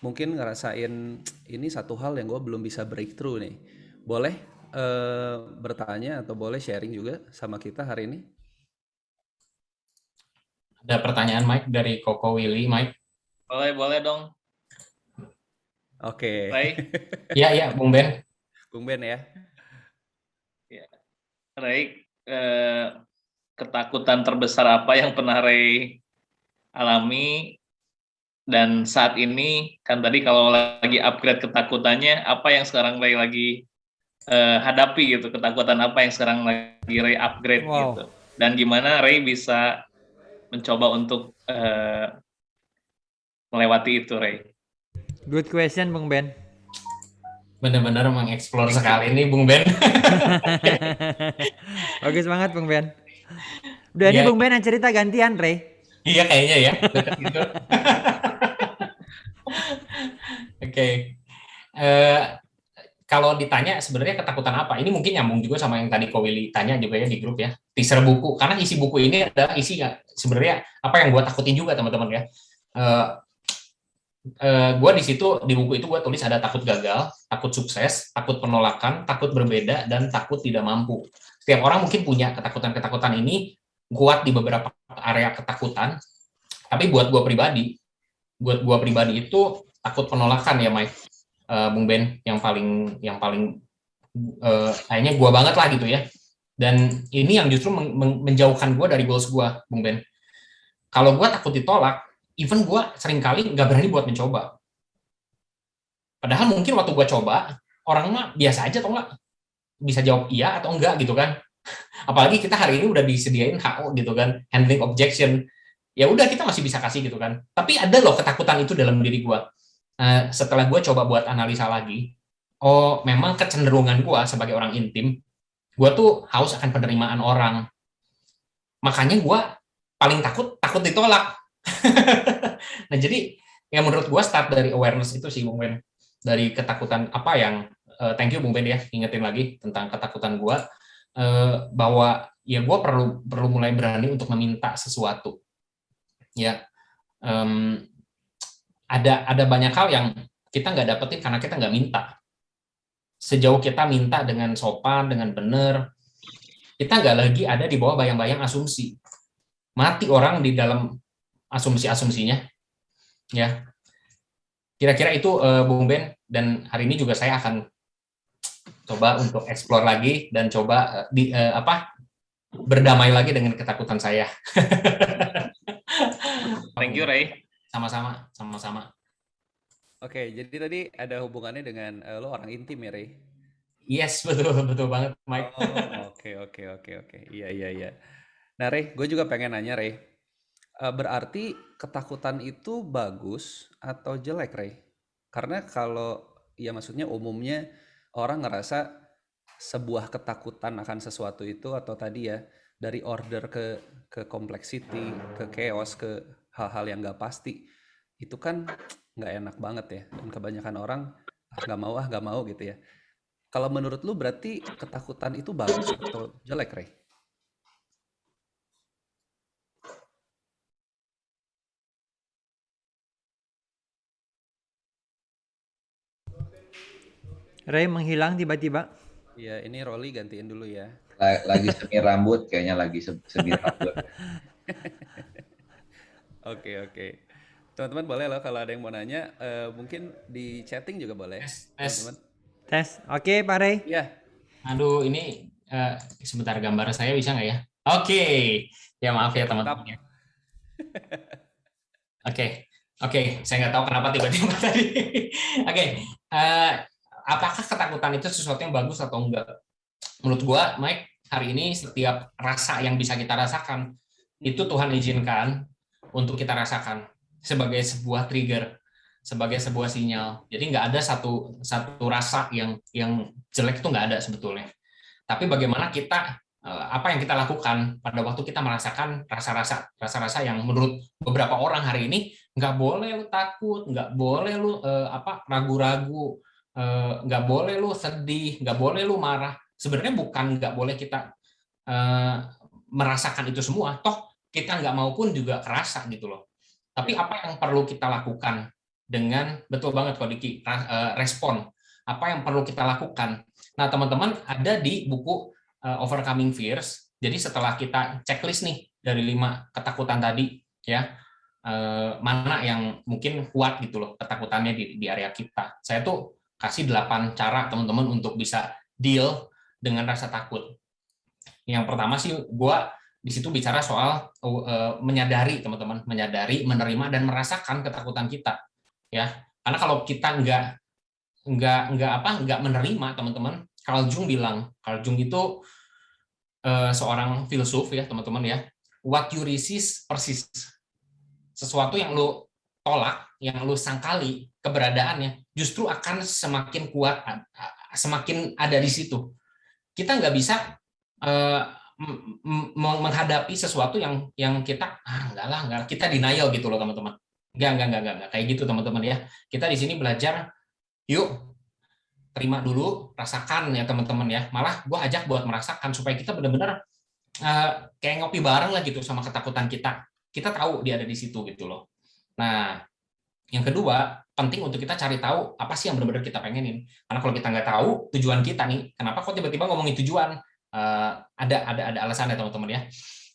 mungkin ngerasain ini satu hal yang gue belum bisa breakthrough nih. Boleh bertanya atau boleh sharing juga sama kita hari ini? Ada pertanyaan, Mike, dari Koko Willy, Mike. Boleh dong. Oke. Ray. Iya, Bung Ben. Bung Ben ya. Ray, ketakutan terbesar apa yang pernah Ray alami Dan saat ini kan tadi kalau lagi upgrade ketakutannya, apa yang sekarang Ray lagi hadapi gitu, ketakutan apa yang sekarang lagi Ray upgrade Wow. gitu. Dan gimana Ray bisa mencoba untuk melewati itu, Ray. Good question, Bung Ben. Benar-benar mengeksplor sekali ini Bung Ben. Bagus banget, Bung Ben. Udah ini Iya. Bung Ben yang cerita gantian, Ray. Iya kayaknya ya. Dekat gitu. Oke. Kalau ditanya sebenarnya ketakutan apa? Ini mungkin nyambung juga sama yang tadi Ko Willy tanya juga ya di grup ya. Teaser buku. Karena isi buku ini adalah isi sebenarnya apa yang gue takutin juga teman-teman ya. Gue di situ di buku itu gue tulis ada takut gagal, takut sukses, takut penolakan, takut berbeda, dan takut tidak mampu. Setiap orang mungkin punya ketakutan-ketakutan ini kuat di beberapa area ketakutan. Tapi buat gue pribadi itu takut penolakan ya Mike, Bung Ben yang paling kayaknya gue banget lah gitu ya. Dan ini yang justru menjauhkan gue dari goals gue, Bung Ben. Kalau gue takut ditolak, even gue seringkali nggak berani buat mencoba. Padahal mungkin waktu gue coba, orang mah biasa aja atau enggak, bisa jawab iya atau enggak gitu kan. Apalagi kita hari ini udah disediain HO gitu kan, handling objection. Ya udah kita masih bisa kasih gitu kan. Tapi ada loh ketakutan itu dalam diri gue. Setelah gue coba buat analisa lagi, oh memang kecenderungan gue sebagai orang intim, gue tuh haus akan penerimaan orang. Makanya gue paling takut ditolak. Nah jadi yang menurut gue start dari awareness itu sih Bung Ben, dari ketakutan apa yang thank you Bung Ben ya ingetin lagi tentang ketakutan gue, bahwa ya gue perlu mulai berani untuk meminta sesuatu ya. Ada banyak hal yang kita nggak dapetin karena kita nggak minta. Sejauh kita minta dengan sopan, dengan benar, kita nggak lagi ada di bawah bayang-bayang asumsi. Mati orang di dalam asumsi-asumsinya ya. Kira-kira itu Bung Ben, dan hari ini juga saya akan coba untuk explore lagi dan coba berdamai lagi dengan ketakutan saya. Thank you, Ray. Sama-sama. Oke, jadi tadi ada hubungannya dengan lo orang intim ya, Ray? Yes, betul banget, Mike. Oh, oke. Iya. Nah, Ray, gue juga pengen nanya, Ray. Berarti ketakutan itu bagus atau jelek, Ray? Karena kalau, ya maksudnya umumnya orang ngerasa sebuah ketakutan akan sesuatu itu atau tadi ya, dari order ke complexity, ke chaos, ke hal-hal yang nggak pasti, itu kan nggak enak banget ya. Dan kebanyakan orang nggak mau gitu ya. Kalau menurut lu berarti ketakutan itu bagus atau jelek, Ray? Ray menghilang tiba-tiba. Iya, ini Rolly gantiin dulu ya. Lagi semir rambut, kayaknya lagi semir rambut. Oke. Teman-teman boleh loh kalau ada yang mau nanya, mungkin di chatting juga boleh. Teman-teman. Tes. Oke, Pak Ray. Iya. Aduh, ini sebentar gambar saya bisa nggak ya? Oke. Ya maaf ya teman-teman. Oke. Saya nggak tahu kenapa tiba-tiba tadi. Oke. Apakah ketakutan itu sesuatu yang bagus atau enggak? Menurut gua, Mike, hari ini setiap rasa yang bisa kita rasakan itu Tuhan izinkan untuk kita rasakan sebagai sebuah trigger, sebagai sebuah sinyal. Jadi nggak ada satu rasa yang jelek, itu nggak ada sebetulnya. Tapi bagaimana kita, apa yang kita lakukan pada waktu kita merasakan rasa-rasa yang menurut beberapa orang hari ini nggak boleh lu takut, nggak boleh lu ragu-ragu, nggak boleh lu sedih, nggak boleh lu marah. Sebenarnya bukan nggak boleh kita merasakan itu semua, toh kita nggak mau pun juga kerasa gitu loh. Tapi apa yang perlu kita lakukan dengan, betul banget Ko Diki, respon, apa yang perlu kita lakukan. Nah teman-teman ada di buku Overcoming Fears, jadi setelah kita checklist nih dari 5 ketakutan tadi, ya mana yang mungkin kuat gitu loh ketakutannya di area kita. Saya tuh kasih 8 cara teman-teman untuk bisa deal dengan rasa takut. Yang pertama sih gue di situ bicara soal menyadari, teman-teman, menyadari, menerima dan merasakan ketakutan kita, ya. Karena kalau kita nggak menerima, teman-teman, Carl Jung itu seorang filsuf, ya teman-teman, ya. What you resist persists. Sesuatu yang lu tolak, yang lu sangkali keberadaannya, justru akan semakin kuat, semakin ada di situ. Kita nggak bisa menghadapi sesuatu yang kita enggak, kita denial gitu loh, teman-teman. Enggak kayak gitu, teman-teman, ya. Kita di sini belajar, yuk terima dulu, rasakan, ya teman-teman, ya. Malah gue ajak buat merasakan supaya kita benar-benar kayak ngopi bareng lah gitu sama ketakutan kita. Kita tahu dia ada di situ gitu loh. Nah, yang kedua, penting untuk kita cari tahu apa sih yang benar-benar kita pengenin. Karena kalau kita nggak tahu tujuan kita nih, kenapa kok tiba-tiba ngomongin tujuan? Ada alasannya, teman-teman, ya.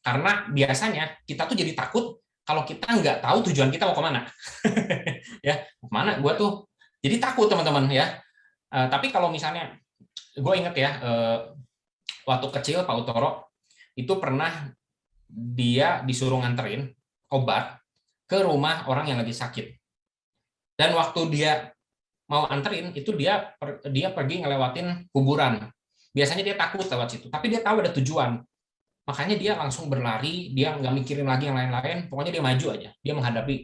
Karena biasanya kita tuh jadi takut kalau kita nggak tahu tujuan kita mau kemana. Ya, kemana? Gue tuh jadi takut, teman-teman, ya. Tapi kalau misalnya, gue inget ya, waktu kecil Pak Utoro itu pernah dia disuruh nganterin obat ke rumah orang yang lagi sakit. Dan waktu dia mau anterin, itu dia pergi ngelewatin kuburan. Biasanya dia takut lewat situ, tapi dia tahu ada tujuan. Makanya dia langsung berlari, dia nggak mikirin lagi yang lain-lain, pokoknya dia maju aja. Dia menghadapi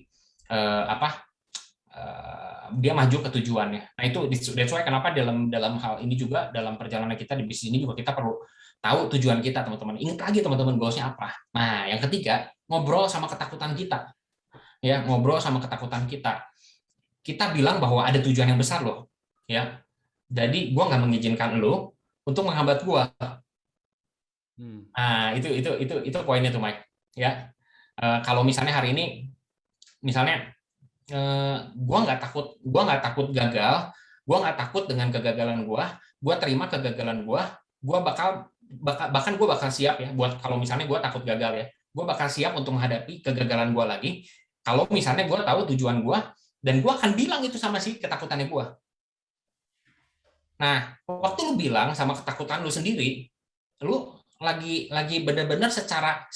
dia maju ke tujuannya. Nah, itu that's why kenapa dalam hal ini juga, dalam perjalanan kita di bisnis ini juga kita perlu tahu tujuan kita, teman-teman. Ingat lagi, teman-teman, goalsnya apa. Nah, yang ketiga, ngobrol sama ketakutan kita. Ya, ngobrol sama ketakutan kita. Kita bilang bahwa ada tujuan yang besar loh, ya. Jadi gua nggak mengizinkan lo untuk menghambat gua. Nah, itu poinnya tuh, Mike. Ya, kalau misalnya hari ini, misalnya gua nggak takut gagal, gua nggak takut dengan kegagalan gua terima kegagalan gua bahkan gua bakal siap, ya, buat kalau misalnya gua takut gagal, ya, gua bakal siap untuk menghadapi kegagalan gua lagi. Kalau misalnya gua tahu tujuan gua, dan gue akan bilang itu sama si ketakutannya gue. Nah, waktu lu bilang sama ketakutan lu sendiri, lu lagi benar-benar secara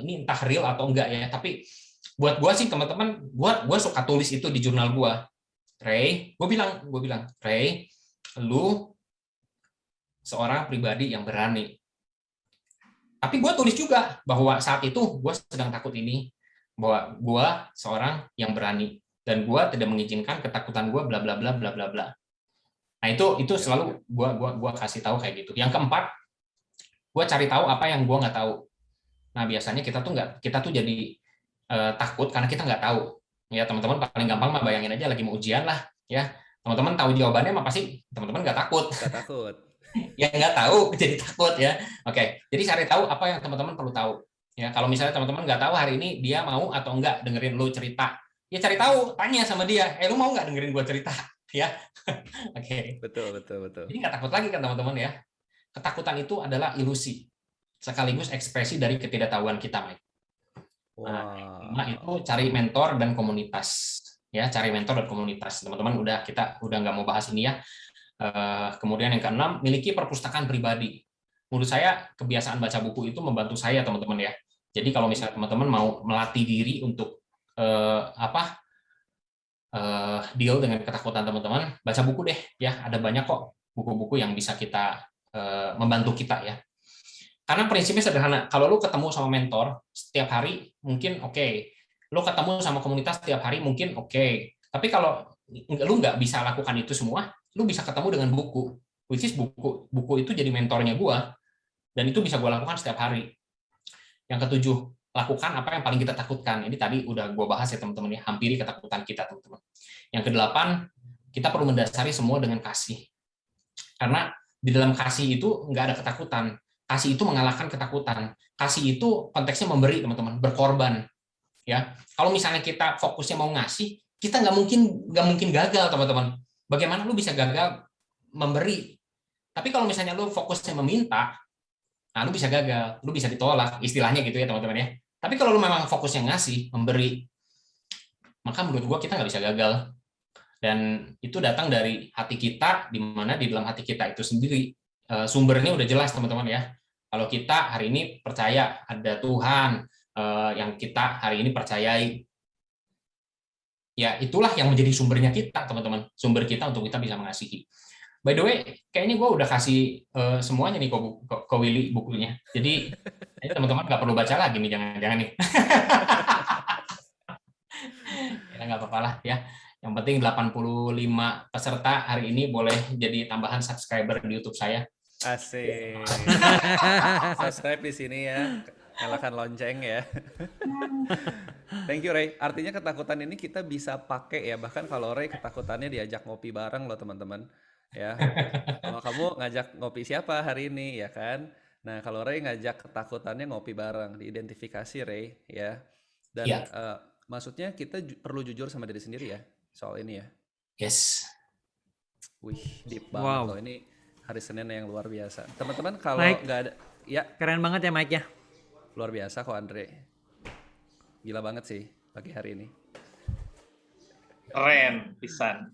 ini entah real atau enggak, ya. Tapi buat gue sih, teman-teman, gue suka tulis itu di jurnal gue. Ray, gue bilang, Ray, lu seorang pribadi yang berani. Tapi gue tulis juga bahwa saat itu gue sedang takut ini, bahwa gue seorang yang berani dan gue tidak mengizinkan ketakutan gue bla bla bla bla bla bla. Nah, itu selalu gue kasih tahu kayak gitu. Yang keempat, gue cari tahu apa yang gue nggak tahu. Nah, biasanya kita tuh jadi takut karena kita nggak tahu. Ya, teman-teman, paling gampang mah bayangin aja lagi mau ujian lah, ya. Teman-teman tahu jawabannya mah pasti teman-teman nggak takut. Ya, nggak tahu jadi takut, ya. Oke, jadi cari tahu apa yang teman-teman perlu tahu. Ya, kalau misalnya teman-teman nggak tahu hari ini dia mau atau enggak dengerin lu cerita, ya cari tahu, tanya sama dia, lu mau nggak dengerin gua cerita, ya? Oke. Betul. Jadi nggak takut lagi kan, teman-teman, ya. Ketakutan itu adalah ilusi, sekaligus ekspresi dari ketidaktahuan kita, Mike. Nah, itu cari mentor dan komunitas, ya, cari mentor dan komunitas. Teman-teman, kita udah nggak mau bahas ini, ya. Kemudian yang keenam, miliki perpustakaan pribadi. Menurut saya kebiasaan baca buku itu membantu saya, teman-teman, ya. Jadi kalau misalnya teman-teman mau melatih diri untuk deal dengan ketakutan teman-teman, baca buku deh, ya. Ada banyak kok buku-buku yang bisa membantu kita, ya. Karena prinsipnya sederhana. Kalau lu ketemu sama mentor setiap hari, mungkin oke. Lu ketemu sama komunitas setiap hari, mungkin oke. Tapi kalau lu nggak bisa lakukan itu semua, lu bisa ketemu dengan buku. Which is buku itu jadi mentornya gua, dan itu bisa gua lakukan setiap hari. Yang ketujuh, lakukan apa yang paling kita takutkan. Ini tadi udah gua bahas, ya, teman-teman, ya. Hampiri ketakutan kita, teman-teman. Yang kedelapan, kita perlu mendasari semua dengan kasih. Karena di dalam kasih itu nggak ada ketakutan. Kasih itu mengalahkan ketakutan. Kasih itu konteksnya memberi, teman-teman, berkorban. Ya, kalau misalnya kita fokusnya mau ngasih, kita nggak mungkin gagal, teman-teman. Bagaimana lu bisa gagal memberi? Tapi kalau misalnya lu fokusnya meminta, nah lu bisa gagal, lu bisa ditolak, istilahnya gitu, ya, teman-teman, ya. Tapi kalau lu memang fokusnya ngasih, memberi, maka menurut gua kita nggak bisa gagal. Dan itu datang dari hati kita, di mana di dalam hati kita itu sendiri sumbernya udah jelas, teman-teman, ya. Kalau kita hari ini percaya ada Tuhan yang kita hari ini percayai, ya itulah yang menjadi sumbernya kita, teman-teman. Sumber kita untuk kita bisa mengasihi. By the way, kayaknya gue udah kasih semuanya nih ke Willy bukunya. Jadi teman-teman nggak perlu baca lagi nih, jangan-jangan nih. Ya nggak apa-apa lah ya. Yang penting 85 peserta hari ini boleh jadi tambahan subscriber di YouTube saya. Asik. Subscribe di sini ya. Nyalakan lonceng ya. Thank you Ray. Artinya ketakutan ini kita bisa pakai ya. Bahkan kalau Ray ketakutannya diajak ngopi bareng loh teman-teman. Ya. Kalau kamu ngajak ngopi siapa hari ini ya kan? Nah kalau Ray ngajak ketakutannya ngopi bareng. Diidentifikasi Ray ya. Dan Iya. maksudnya kita perlu jujur sama diri sendiri ya. Soal ini ya. Yes. Wih deep banget Wow. loh. Ini hari Senin yang luar biasa. Teman-teman kalau Mike. nggak ada. Ya Keren banget ya Mike ya. luar biasa kok Andre. Gila banget sih pagi hari ini. Keren, pisan.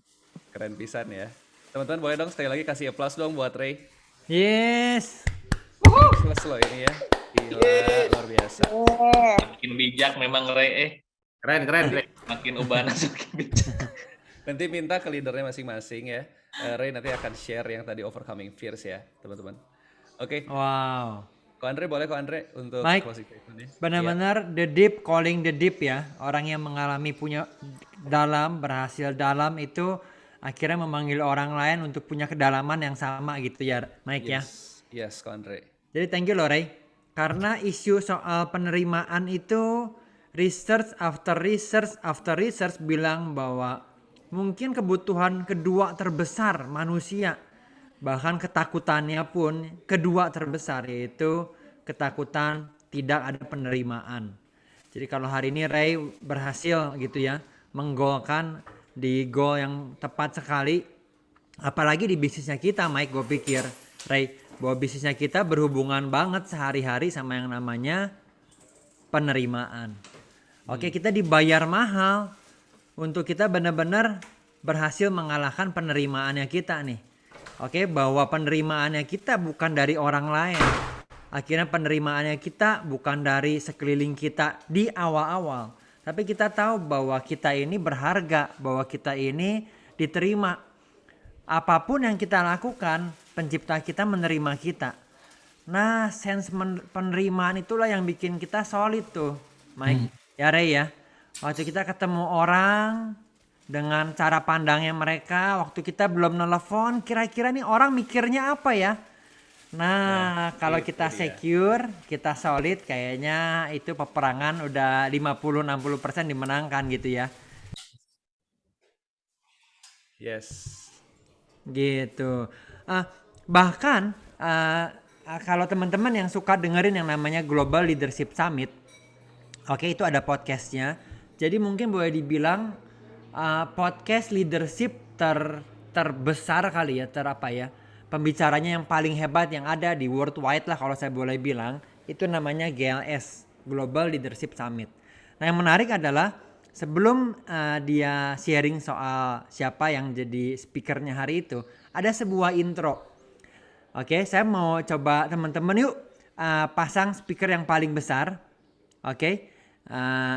Keren pisan ya. Teman-teman boleh dong sekali lagi kasih applause dong buat Ray. Yes. Plus loh ini ya. Gila, luar biasa. Makin bijak memang Ray. Keren, Ray. Makin ubana semakin bijak. Nanti minta ke leadernya masing-masing ya. Ray nanti akan share yang tadi overcoming fears ya, teman-teman. Oke, Wow. Ko Andre boleh Ko Andre untuk Mike, closing statement-nya. Benar-benar the deep calling the deep ya. Orang yang mengalami punya dalam, berhasil dalam itu akhirnya memanggil orang lain untuk punya kedalaman yang sama gitu ya Mike ya. Yes, Ko Andre. Jadi thank you loh Ray. Karena isu soal penerimaan itu research after research bilang bahwa mungkin kebutuhan kedua terbesar manusia, bahkan ketakutannya pun kedua terbesar, yaitu ketakutan tidak ada penerimaan. Jadi kalau hari ini Ray berhasil gitu ya menggolkan di gol yang tepat sekali, apalagi di bisnisnya kita Mike, gue pikir Ray bahwa bisnisnya kita berhubungan banget sehari-hari sama yang namanya penerimaan. Oke, kita dibayar mahal untuk kita benar-benar berhasil mengalahkan penerimaannya kita nih. Oke, bahwa penerimaannya kita bukan dari orang lain. Akhirnya penerimaannya kita bukan dari sekeliling kita di awal-awal. Tapi kita tahu bahwa kita ini berharga, bahwa kita ini diterima. Apapun yang kita lakukan, pencipta kita menerima kita. Nah, sense penerimaan itulah yang bikin kita solid tuh, Mike. Ya Ray ya. Waktu kita ketemu orang dengan cara pandangnya mereka, waktu kita belum nelfon, kira-kira nih orang mikirnya apa ya? Nah, kalau kita secure, kita solid, kayaknya itu peperangan udah 50-60% dimenangkan gitu ya. Yes. Gitu. Bahkan kalau teman-teman yang suka dengerin yang namanya Global Leadership Summit, oke, itu ada podcastnya. Jadi mungkin boleh dibilang podcast leadership terbesar kali ya, pembicaranya yang paling hebat yang ada di worldwide lah kalau saya boleh bilang, itu namanya GLS, Global Leadership Summit. Nah yang menarik adalah sebelum dia sharing soal siapa yang jadi speakernya hari itu, ada sebuah intro. Oke, saya mau coba teman-teman yuk pasang speaker yang paling besar. Oke,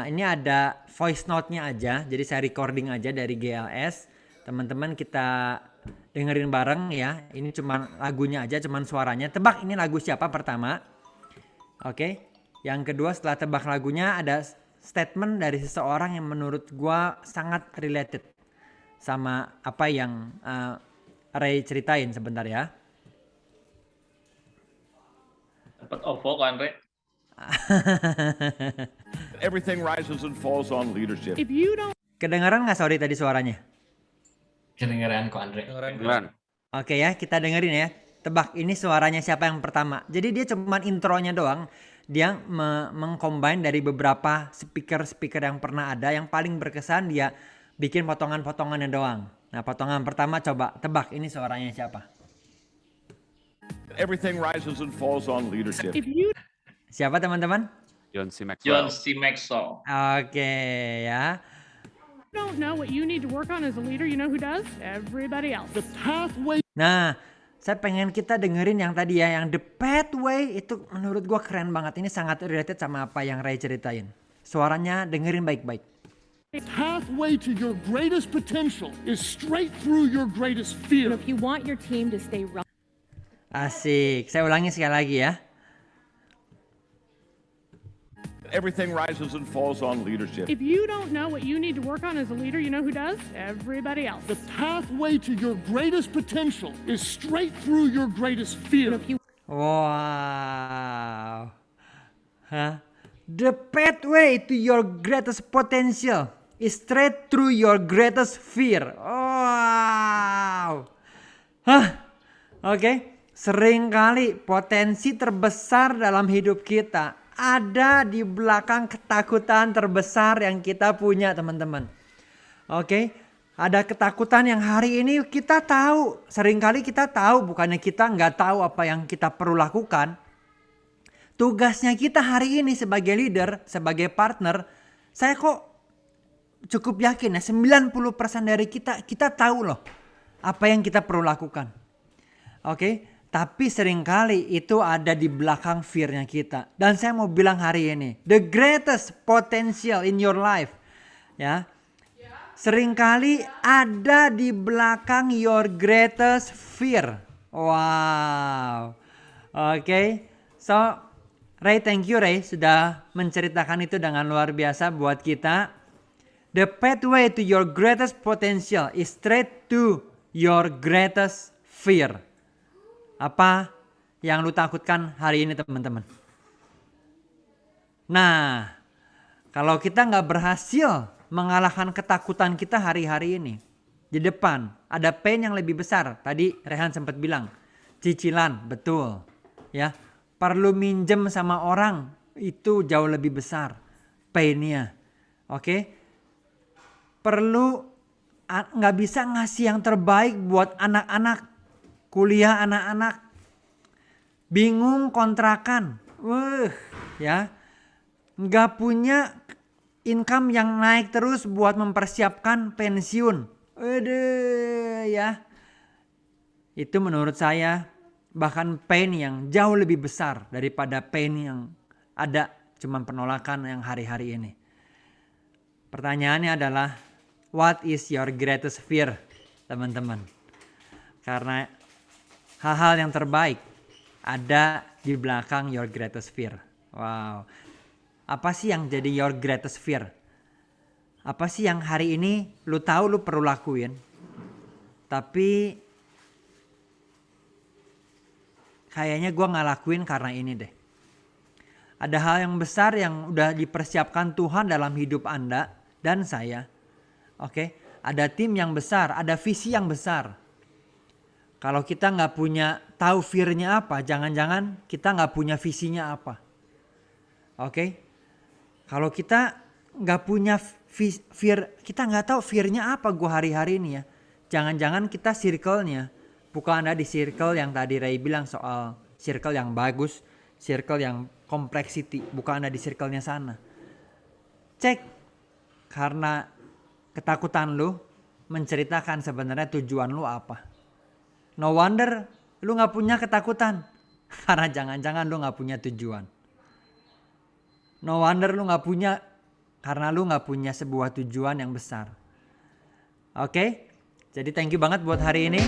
ini ada voice note-nya aja, jadi saya recording aja dari GLS. Teman-teman kita dengerin bareng ya. Ini cuma lagunya aja, cuma suaranya. Tebak ini lagu siapa pertama. Oke, yang kedua setelah tebak lagunya ada statement dari seseorang yang menurut gua sangat related sama apa yang Ray ceritain sebentar ya. Dapat OVO kan, Andre? Everything rises and falls on leadership. Kedengaran nggak sorry tadi suaranya? Kedengeran kok Andre. Oke ya, kita dengerin ya. Tebak ini suaranya siapa yang pertama. Jadi dia cuman intronya doang. Dia mengcombine dari beberapa speaker yang pernah ada. Yang paling berkesan dia bikin potongan-potongannya doang. Nah potongan pertama coba tebak ini suaranya siapa. Everything rises and falls on leadership. Siapa teman-teman? John C. Maxwell. Oke ya. Don't know what you need to work on as a leader, you know who does? Everybody else. Nah Saya pengen kita dengerin yang tadi ya, yang The Pathway itu menurut gua keren banget. Ini sangat related sama apa yang Ray ceritain. Suaranya dengerin baik-baik. Pathway to your greatest potential is straight through your greatest fear. If you want your team to stay relevant. Asik, saya ulangi sekali lagi ya. Everything rises and falls on leadership. If you don't know what you need to work on as a leader, you know who does? Everybody else. The pathway to your greatest potential is straight through your greatest fear. Wow. Hah? The pathway to your greatest potential is straight through your greatest fear. Wow. Hah? Oke. Seringkali potensi terbesar dalam hidup kita ada di belakang ketakutan terbesar yang kita punya, teman-teman. Oke, ada ketakutan yang hari ini kita tahu. Seringkali kita tahu, bukannya kita nggak tahu apa yang kita perlu lakukan. Tugasnya kita hari ini sebagai leader, sebagai partner, saya kok cukup yakin ya 90% dari kita tahu loh apa yang kita perlu lakukan. Oke. Tapi seringkali itu ada di belakang fear-nya kita. Dan saya mau bilang hari ini, the greatest potential in your life, ya, seringkali ada di belakang your greatest fear. Wow. Oke. So, Ray, thank you Ray sudah menceritakan itu dengan luar biasa buat kita. The pathway to your greatest potential is straight to your greatest fear. Apa yang lu takutkan hari ini, teman-teman? Nah, kalau kita nggak berhasil mengalahkan ketakutan kita hari-hari ini, di depan ada pain yang lebih besar. Tadi Rehan sempat bilang, cicilan, betul. Ya, perlu minjem sama orang itu jauh lebih besar painnya. Oke, perlu nggak bisa ngasih yang terbaik buat anak-anak. Kuliah anak-anak, bingung kontrakan, ya, nggak punya income yang naik terus buat mempersiapkan pensiun, ya, itu menurut saya bahkan pain yang jauh lebih besar daripada pain yang ada cuman penolakan yang hari-hari ini. Pertanyaannya adalah, what is your greatest fear, teman-teman? Karena hal-hal yang terbaik ada di belakang your greatest fear. Wow. Apa sih yang jadi your greatest fear? Apa sih yang hari ini lu tahu lu perlu lakuin, tapi kayaknya gue nggak lakuin karena ini deh. Ada hal yang besar yang udah dipersiapkan Tuhan dalam hidup Anda dan saya. Oke, ada tim yang besar, ada visi yang besar. Kalau kita nggak punya tahu fear-nya apa, jangan-jangan kita nggak punya visinya apa. Oke, kalau kita nggak punya fear, kita nggak tahu fear-nya apa gue hari-hari ini ya. Jangan-jangan kita circle-nya bukan ada di circle yang tadi Ray bilang soal circle yang bagus, circle yang complexity, bukan ada di circle-nya sana. Cek, karena ketakutan lu menceritakan sebenarnya tujuan lu apa. No wonder lu gak punya ketakutan. Karena jangan-jangan lu gak punya tujuan. No wonder lu gak punya, karena lu gak punya sebuah tujuan yang besar. Oke? Jadi thank you banget buat hari ini.